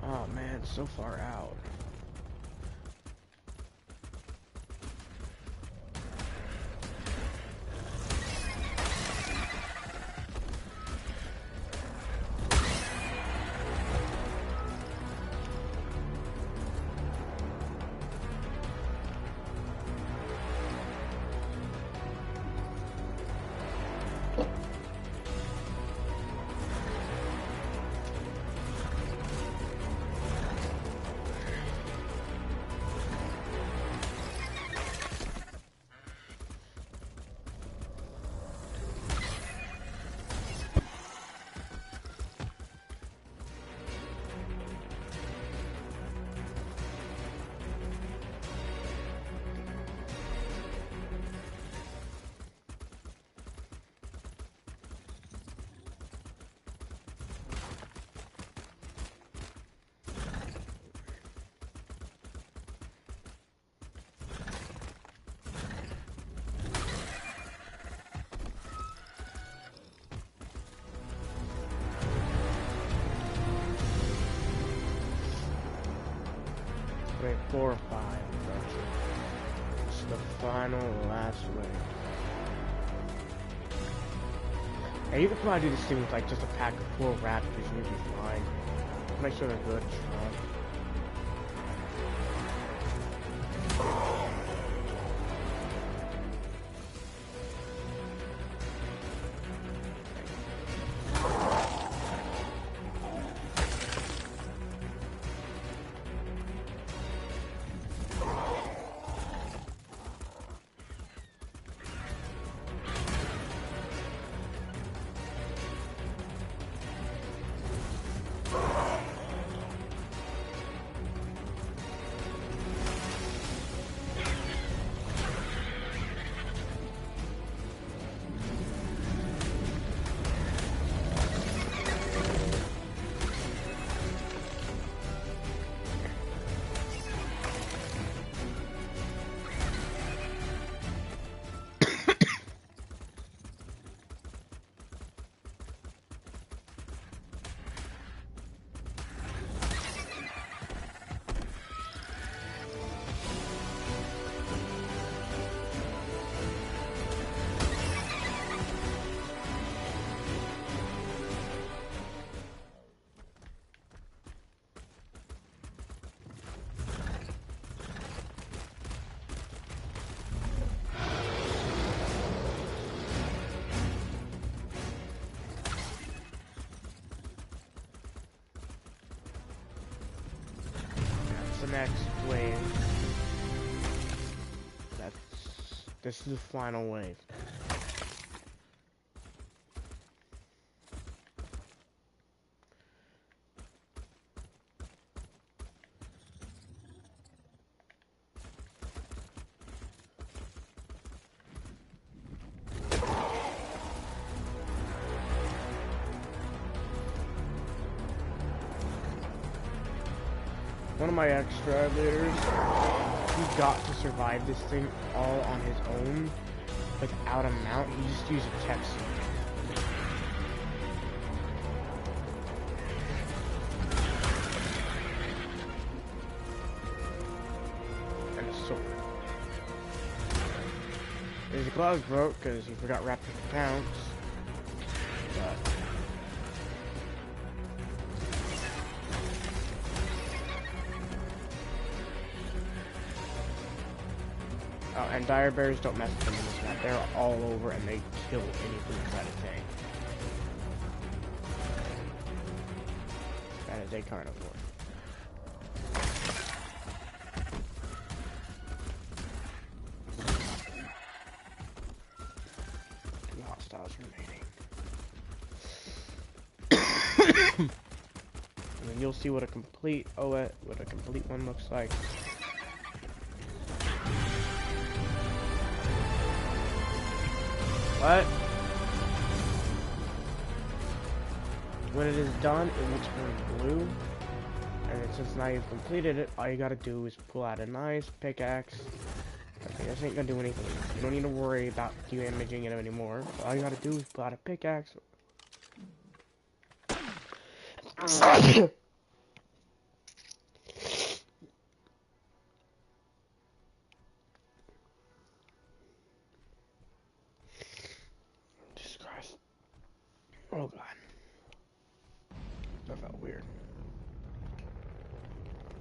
Oh man, it's so far out. 4 or 5. It's the final last wave. And you could probably do this thing with like just a pack of 4 raptors and you'll be fine. Make sure they're good and strong. The next wave. This is the final wave. One of my extra leaders, he got to survive this thing all on his own, without a mount. He just used a tech suit. And a sword. His gloves broke because he forgot raptor counts. But oh, and dire bears don't mess with them in this map. They're all over and they kill anything inside a tank. That is a carnivore. Two hostiles remaining. And then you'll see what a complete one looks like. What? When it is done, it will turn blue. And since now you've completed it, all you gotta do is pull out a nice pickaxe. Okay, this ain't gonna do anything. You don't need to worry about damaging it anymore. All you gotta do is pull out a pickaxe. Oh god. That felt weird.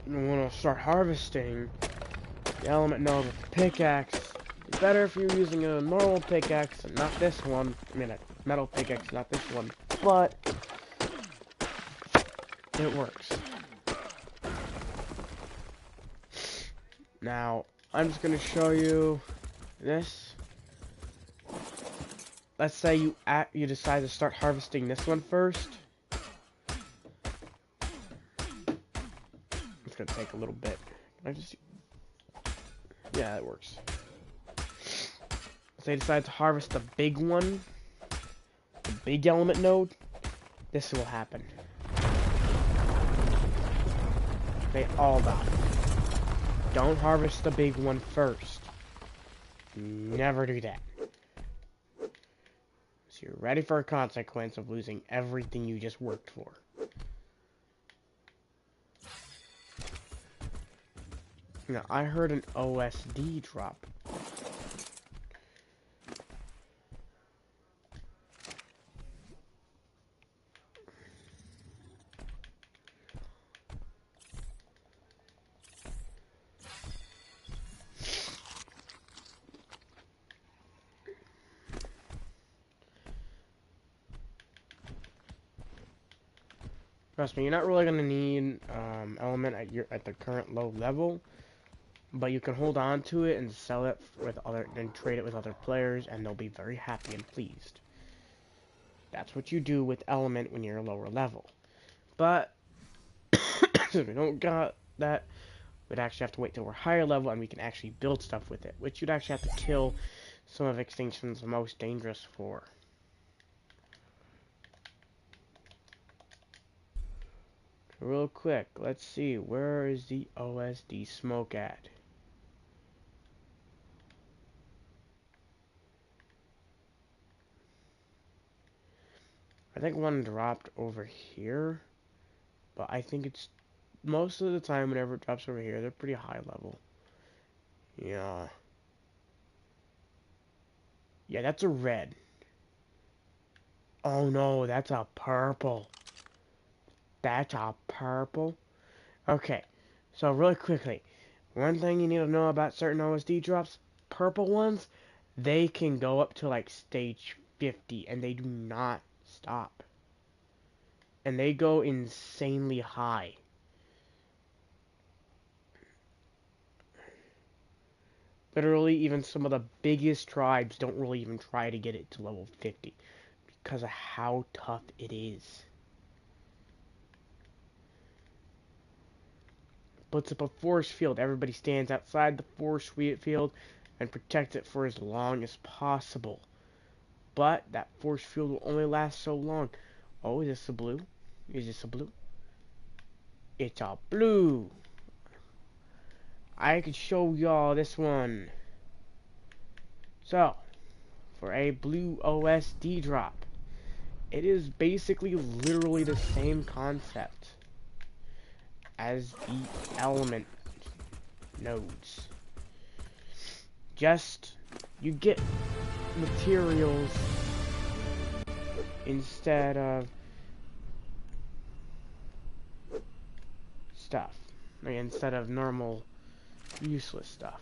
You want to start harvesting the element node with the pickaxe. It's better if you're using a normal pickaxe and not this one. I mean a metal pickaxe, not this one. But it works. Now, I'm just gonna show you this. Let's say you decide to start harvesting this one first. It's gonna take a little bit. Yeah, that works. Say decide to harvest the big one, the big element node. This will happen. They all die. Don't harvest the big one first. Never do that. So you're ready for a consequence of losing everything you just worked for. Now, I heard an OSD drop. Trust me, you're not really gonna need element at the current low level, but you can hold on to it and sell it with other and trade it with other players, and they'll be very happy and pleased. That's what you do with element when you're a lower level. But if we don't got that, we'd actually have to wait till we're higher level and we can actually build stuff with it, which you'd actually have to kill some of Extinction's most dangerous for. Real quick, let's see, where is the OSD smoke at? I think one dropped over here, but I think it's most of the time whenever it drops over here, they're pretty high level. Yeah. Yeah, that's a red. Oh no, that's a purple. That's a purple. Okay, so really quickly, one thing you need to know about certain OSD drops, purple ones, they can go up to like stage 50 and they do not stop. And they go insanely high. Literally, even some of the biggest tribes don't really even try to get it to level 50 because of how tough it is. Puts up a force field. Everybody stands outside the force field and protects it for as long as possible. But that force field will only last so long. Oh, is this a blue? Is this a blue? It's a blue. I could show y'all this one. So, for a blue OSD drop, it is basically literally the same concept as the element nodes. Just, you get materials instead of stuff. Like, instead of normal, useless stuff.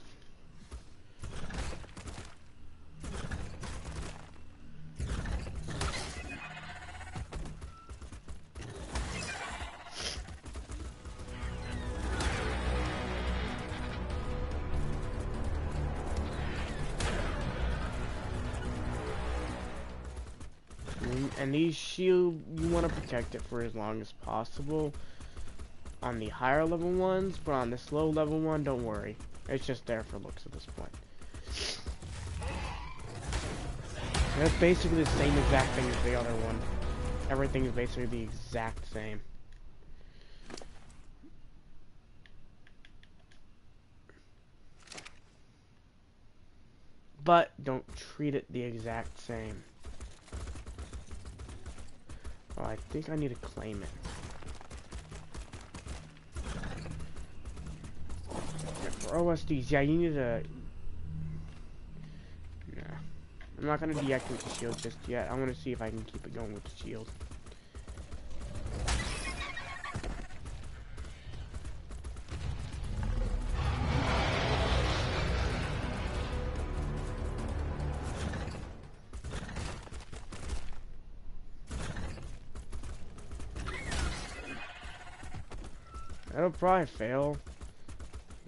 And these shield, you want to protect it for as long as possible on the higher level ones, but on this low level one, don't worry. It's just there for looks at this point. And it's basically the same exact thing as the other one. Everything is basically the exact same. But don't treat it the exact same. Oh, I think I need to claim it. Yeah, for OSDs, yeah, you need to... Nah. I'm not going to deactivate the shield just yet. I want to see if I can keep it going with the shield. That'll probably fail.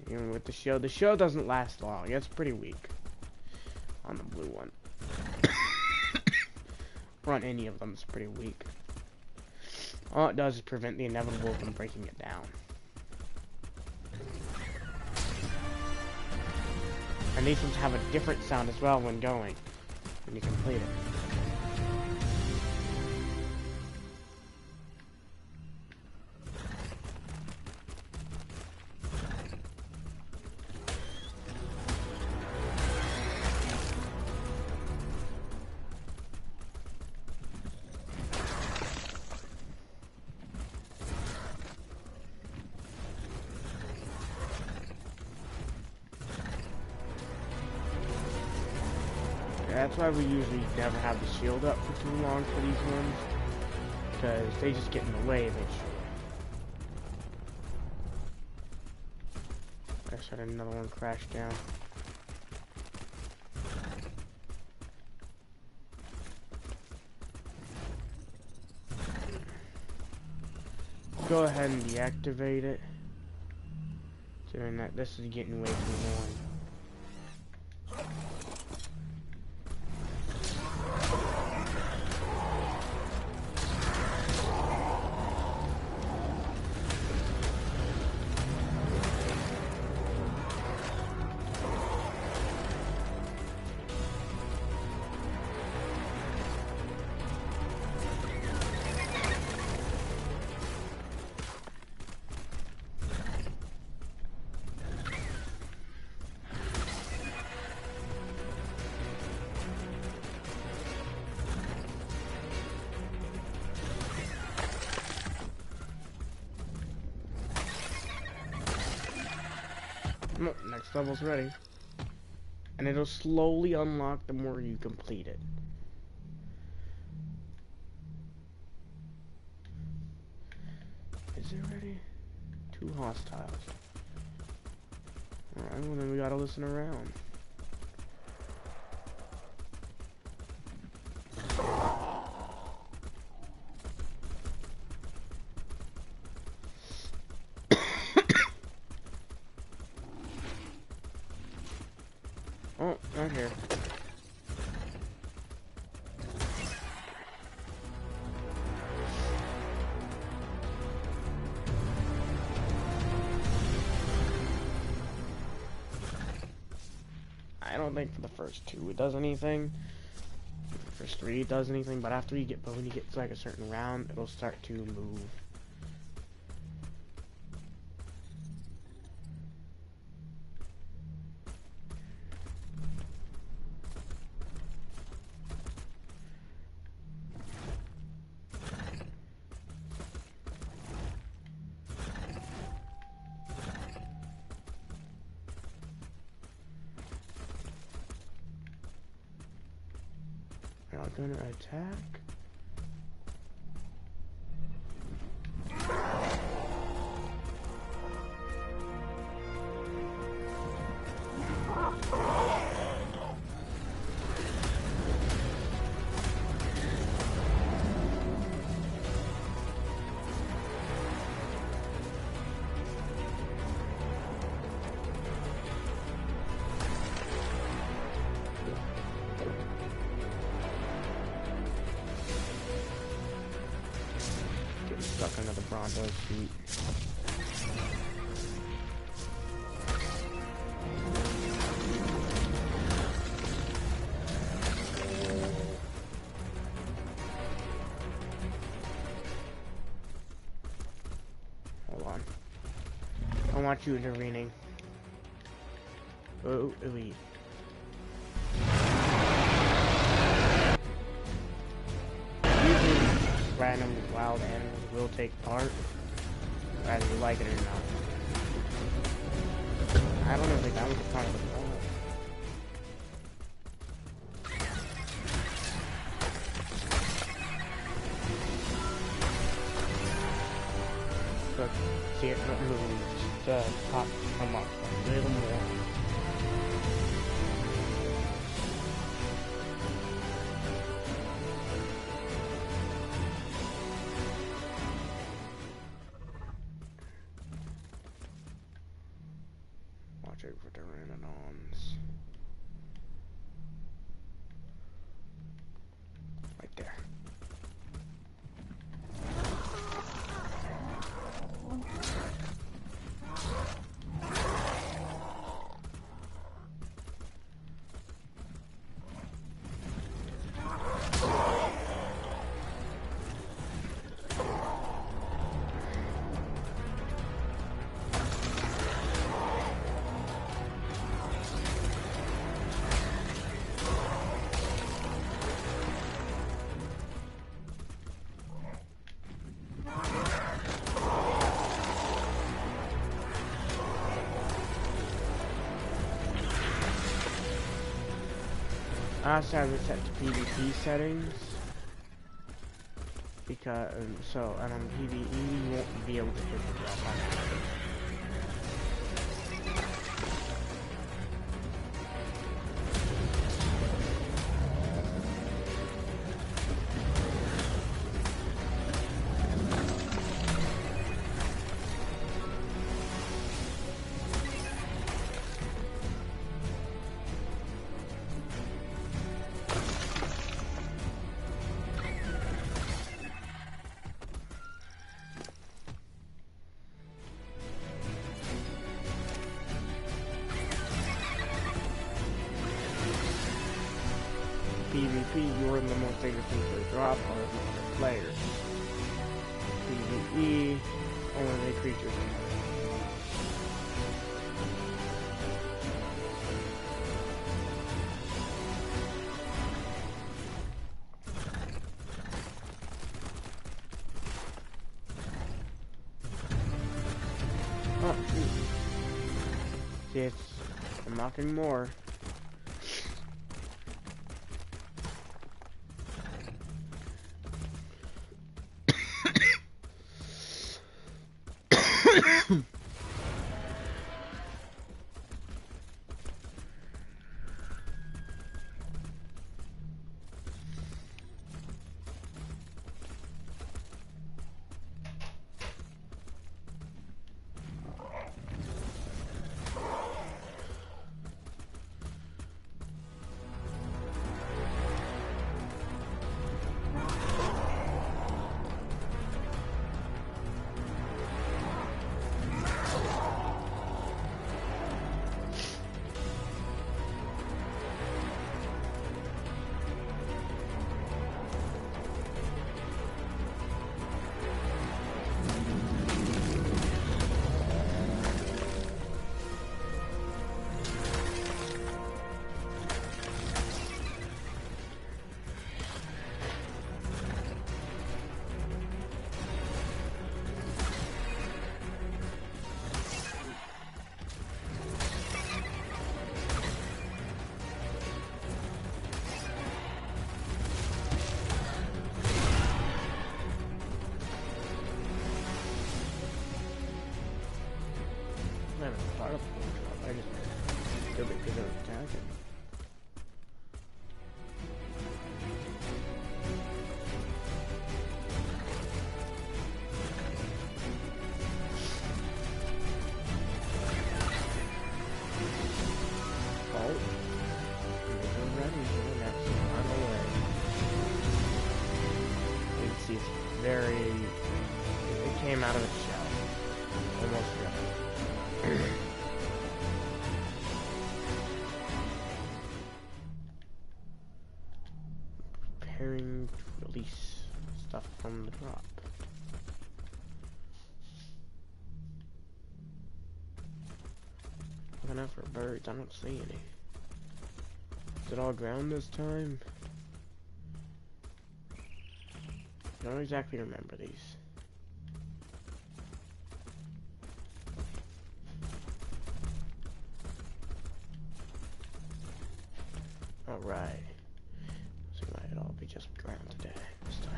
Even with the shield. The shield doesn't last long. It's pretty weak. On the blue one. Or on any of them, it's pretty weak. All it does is prevent the inevitable from breaking it down. And these ones have a different sound as well when going. When you complete it. That's why we usually never have the shield up for too long for these ones, because they just get in the way eventually. I just had another one crash down. Go ahead and deactivate it. Doing that, this is getting way too annoying. Oh, next level's ready. And it'll slowly unlock the more you complete it. Is it ready? 2 hostiles. Alright, well then we gotta listen around. Oh, right here. I don't think for the first 2 it does anything. The first 3 it does anything, but after you get, when you get to like a certain round, it'll start to move. Now gonna attack. Stuck under the Bronto's feet. Hold on. I want you intervening. Oh, elite. Random wild animals will take part, whether you like it or not. I don't even think that was a part of the ball. Look, see it moves to pop come up a little more. Watch out for pteranodons. Right there. I also have it set to PvP settings. Because, and on PvE you won't be able to hit the drop on it. PvP, you're the most dangerous thing to drop on other players. PvE, only the creatures. Oh, see, it's unlocking more. I just did it because I was attacking. Oh, we're ready for the next one. I'm away. You can see it's very. It came out of its shell. Almost ready. Preparing to release stuff from the drop. Looking out for birds, I don't see any. Is it all ground this time? I don't exactly remember these. Alright. So it might all be just ground today, this time.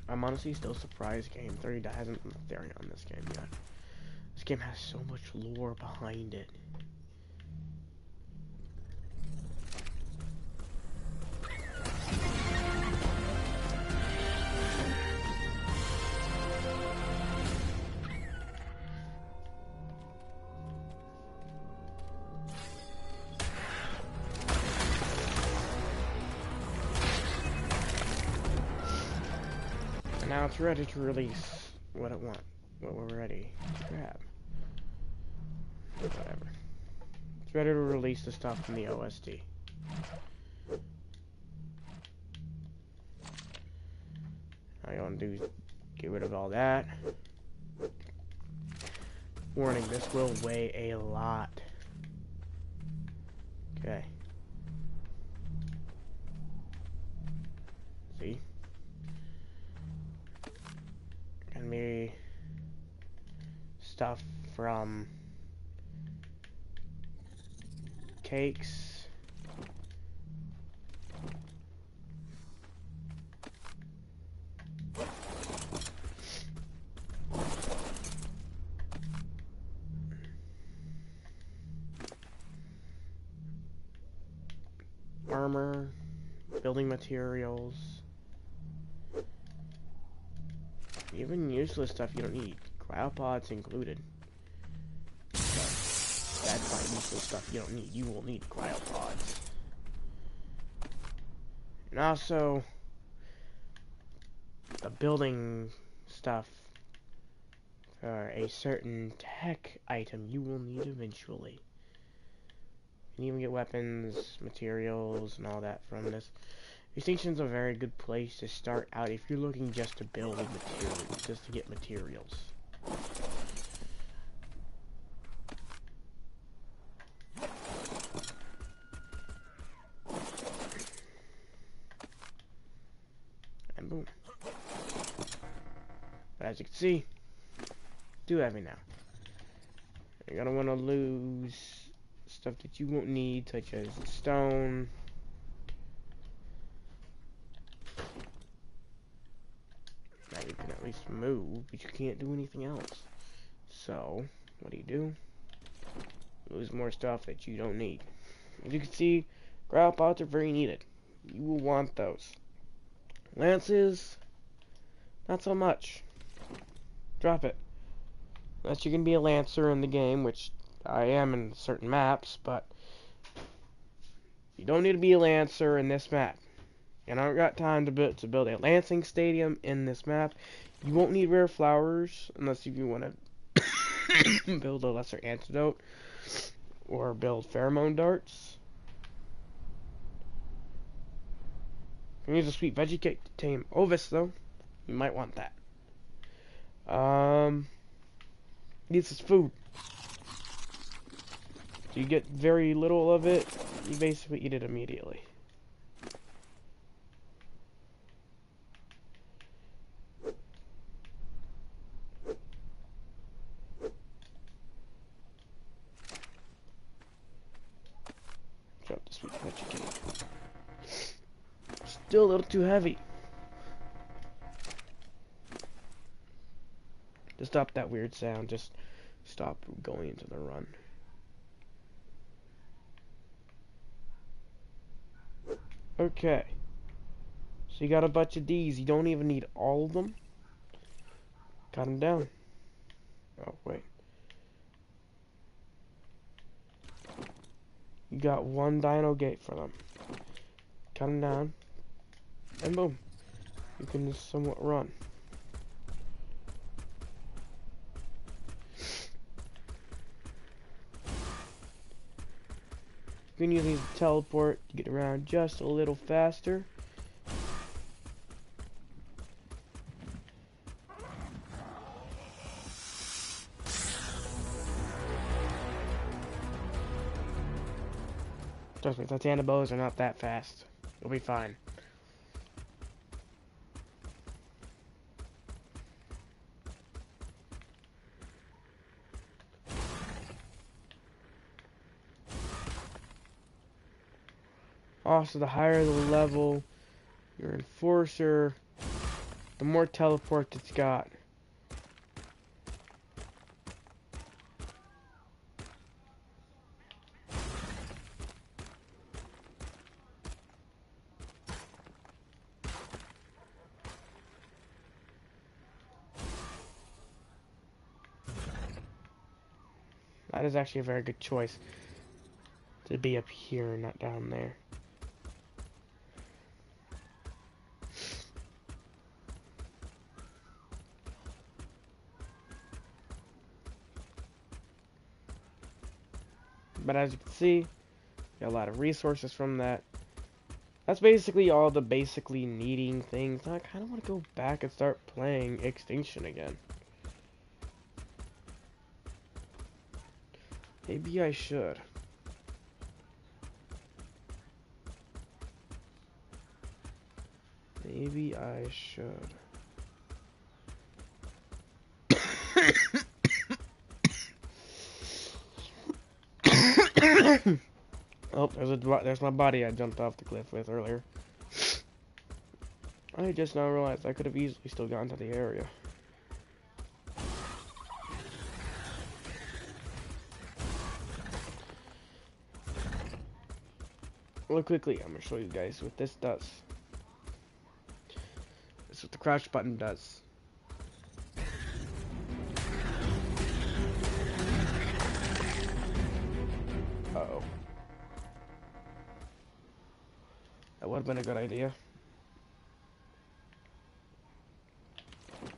I'm honestly still surprised Game 3 hasn't been a theory on this game yet. This game has so much lore behind it. And now it's ready to release what we're ready to grab. Whatever. It's ready to release the stuff from the OSD. All you want to do is get rid of all that. Warning, this will weigh a lot. Okay. See? Gonna be stuff from cakes. Armor, building materials, even useless stuff you don't need. Cryopods included. But that's not useless stuff you don't need. You will need cryopods. And also, the building stuff for a certain tech item you will need eventually. You can even get weapons, materials, and all that from this. Extinction's a very good place to start out if you're looking just to build materials, just to get materials. And boom. But as you can see, do heavy now. You're gonna want to lose stuff that you won't need, such as stone. Now you can at least move, but you can't do anything else. So, what do? Lose more stuff that you don't need. As you can see, cryopods are very needed. You will want those. Lances, not so much. Drop it. Unless you can be a lancer in the game, which I am in certain maps, but you don't need to be a lancer in this map. And I don't got time to build a lancing stadium in this map. You won't need rare flowers unless you want to build a lesser antidote or build pheromone darts. You can use a sweet veggie cake to tame Ovis, though. You might want that. This is food. So you get very little of it, you basically eat it immediately. Drop the sweet veggie cake. Still a little too heavy. To stop that weird sound, just stop going into the run. Okay. So you got a bunch of these. You don't even need all of them. Cut them down. Oh, wait. You got one dino gate for them. Cut them down. And boom. You can just somewhat run. You can use these to teleport to get around just a little faster. Trust me, Titanobos are not that fast. You'll be fine. Also, the higher the level, your enforcer, the more teleport it's got. That is actually a very good choice to be up here, not down there. But as you can see, got a lot of resources from that. That's basically all the basically needing things. Now I kind of want to go back and start playing Extinction again. Maybe I should. Maybe I should. Oh, there's my body I jumped off the cliff with earlier. I just now realized I could have easily still gotten to the area. Real quickly, I'm gonna show you guys what this does. This is what the crouch button does. Uh-oh. That would have been a good idea.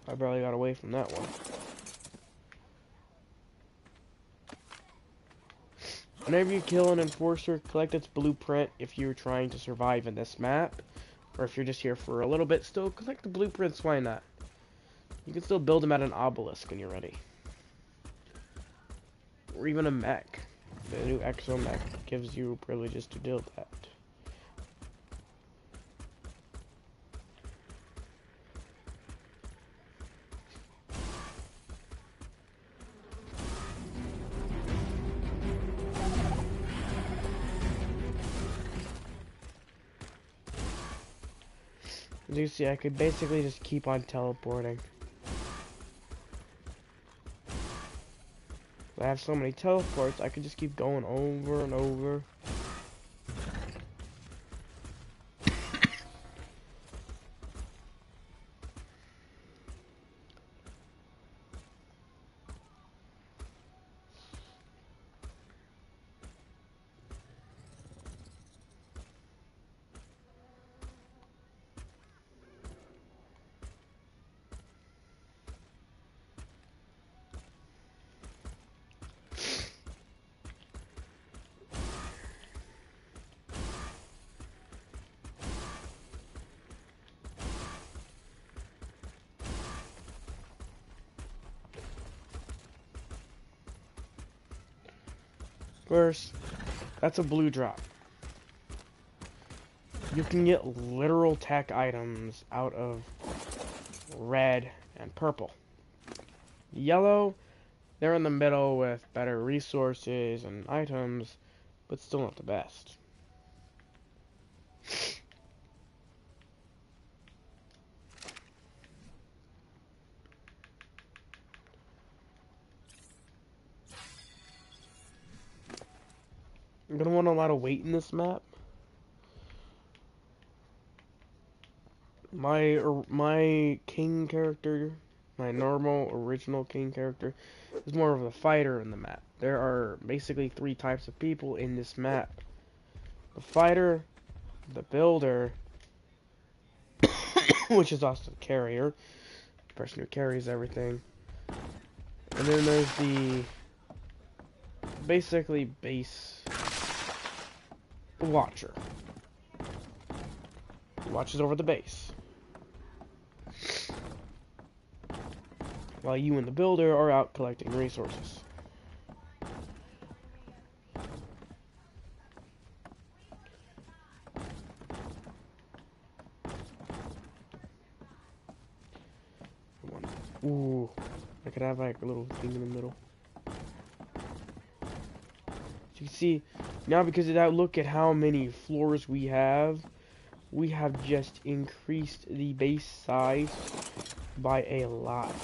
I barely got away from that one. Whenever you kill an enforcer, collect its blueprint if you're trying to survive in this map. Or if you're just here for a little bit, still collect the blueprints, why not? You can still build them at an obelisk when you're ready. Or even a mech. The new exo mech gives you privileges to build that. As you see, I could basically just keep on teleporting. I have so many teleports, I could just keep going over and over. First, that's a blue drop. You can get literal tech items out of red and purple. Yellow, they're in the middle with better resources and items, but still not the best. I'm gonna want a lot of weight in this map. My king character, my normal original king character, is more of a fighter in the map. There are basically 3 types of people in this map: the fighter, the builder, which is also the carrier, the person who carries everything, and then there's the basically base watcher. He watches over the base, while you and the builder are out collecting resources. Ooh, I could have like a little thing in the middle. So you can see, now because of that, look at how many floors we have. We have just increased the base size by a lot.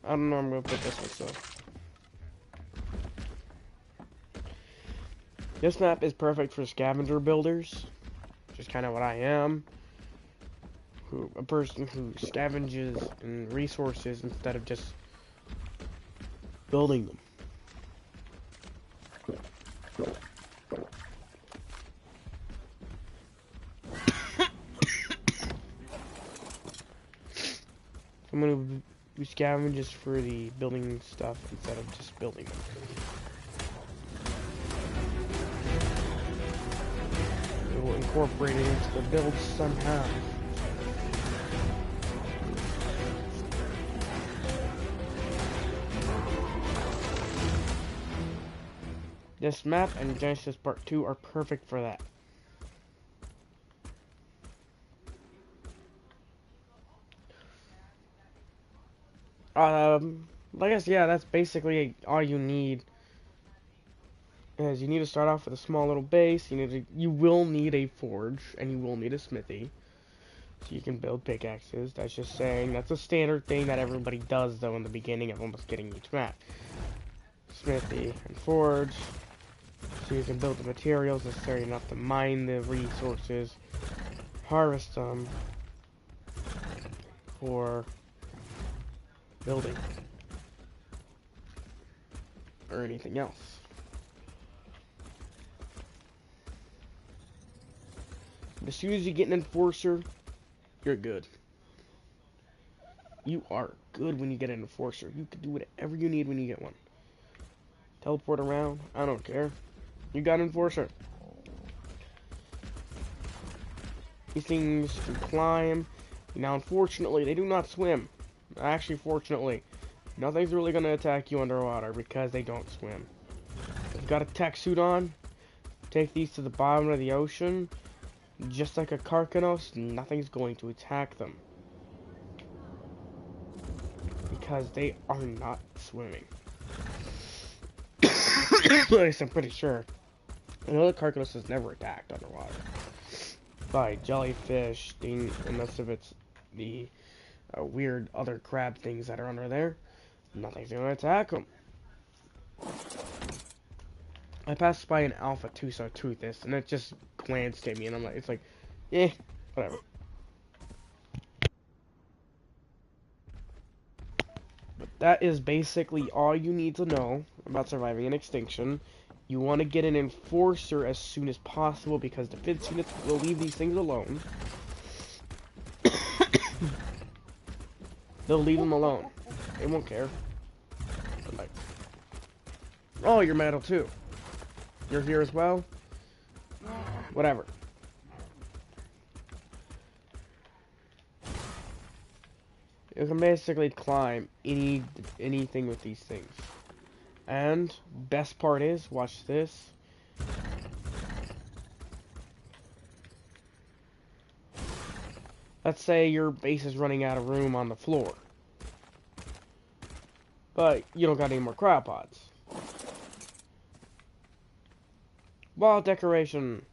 I don't know, I'm gonna put this myself. This map is perfect for scavenger builders, which is kind of what I am. A person who scavenges in resources instead of just building them. Someone who scavenges for the building stuff instead of just building them. We will incorporate it into the build somehow. This map and Genesis Part 2 are perfect for that. I guess, yeah, that's basically all you need. Is you need to start off with a small little base. You will need a forge, and you will need a smithy, so you can build pickaxes. That's just saying, that's a standard thing that everybody does, though, in the beginning of almost getting each map. Smithy and forge, so you can build the materials necessary enough to mine the resources, harvest them for building or anything else. But as soon as you get an enforcer, you're good. You are good when you get an enforcer. You can do whatever you need when you get one. Teleport around, I don't care. You got an enforcer. These things can climb. Now, unfortunately, they do not swim. Actually, fortunately, nothing's really going to attack you underwater because they don't swim. You've got a tech suit on. Take these to the bottom of the ocean. Just like a Karkanos, nothing's going to attack them. Because they are not swimming. At least I'm pretty sure. I know the Karkanos is never attacked underwater by jellyfish, unless if it's the weird other crab things that are under there. Nothing's gonna attack them. I passed by an alpha Tusartoothus, and it just glanced at me, and I'm like, it's like, eh, whatever. But that is basically all you need to know about surviving an extinction. You want to get an enforcer as soon as possible because defense units will leave these things alone. They'll leave them alone. They won't care. They're like, oh, you're metal too. You're here as well? Whatever. You can basically climb anything with these things. And best part is, watch this. Let's say your base is running out of room on the floor. But you don't got any more cryopods. Wall decoration.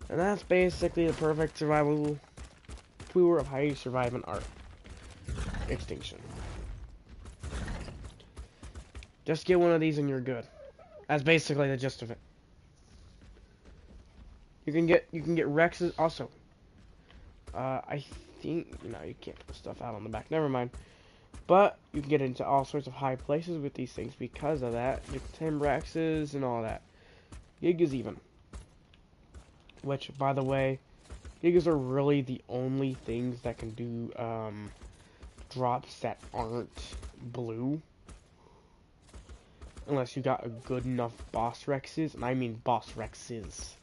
And that's basically the perfect survival tour of how you survive an ARK extinction. Just get one of these and you're good. That's basically the gist of it. You can get Rexes also. I think you can't put stuff out on the back. Never mind. But you can get into all sorts of high places with these things because of that. You can 10 Rexes and all that. Gigas even. Which, by the way, Gigas are really the only things that can do drops that aren't blue. Unless you got a good enough boss Rexes, and I mean boss Rexes.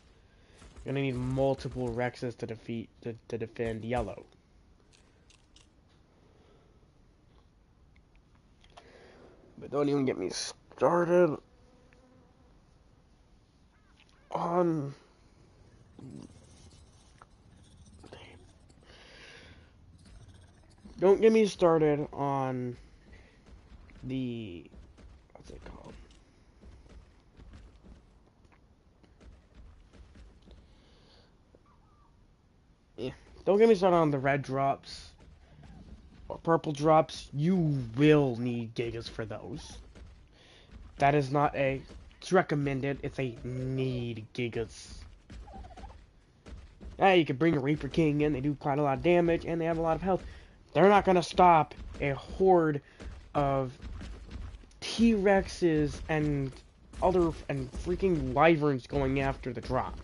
You're gonna need multiple Rexes to defend yellow. But don't even get me started on don't get me started on the what's it called? Don't get me started on the red drops purple drops, you will need gigas for those. That is not a... It's recommended, it's a need gigas. Yeah, you can bring a Reaper King in, they do quite a lot of damage, and they have a lot of health. They're not gonna stop a horde of T-Rexes and freaking wyverns going after the drop.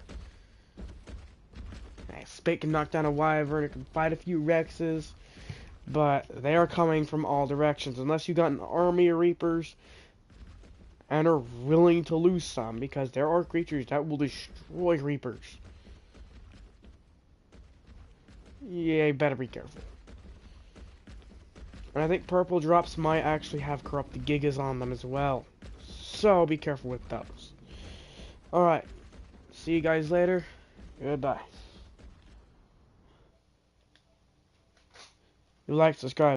Spit can knock down a wyvern, it can fight a few Rexes, but they are coming from all directions, unless you got an army of Reapers and are willing to lose some, because there are creatures that will destroy Reapers. Yeah, you better be careful. And I think purple drops might actually have corrupted gigas on them as well. So be careful with those. Alright. See you guys later. Goodbye. You like, subscribe.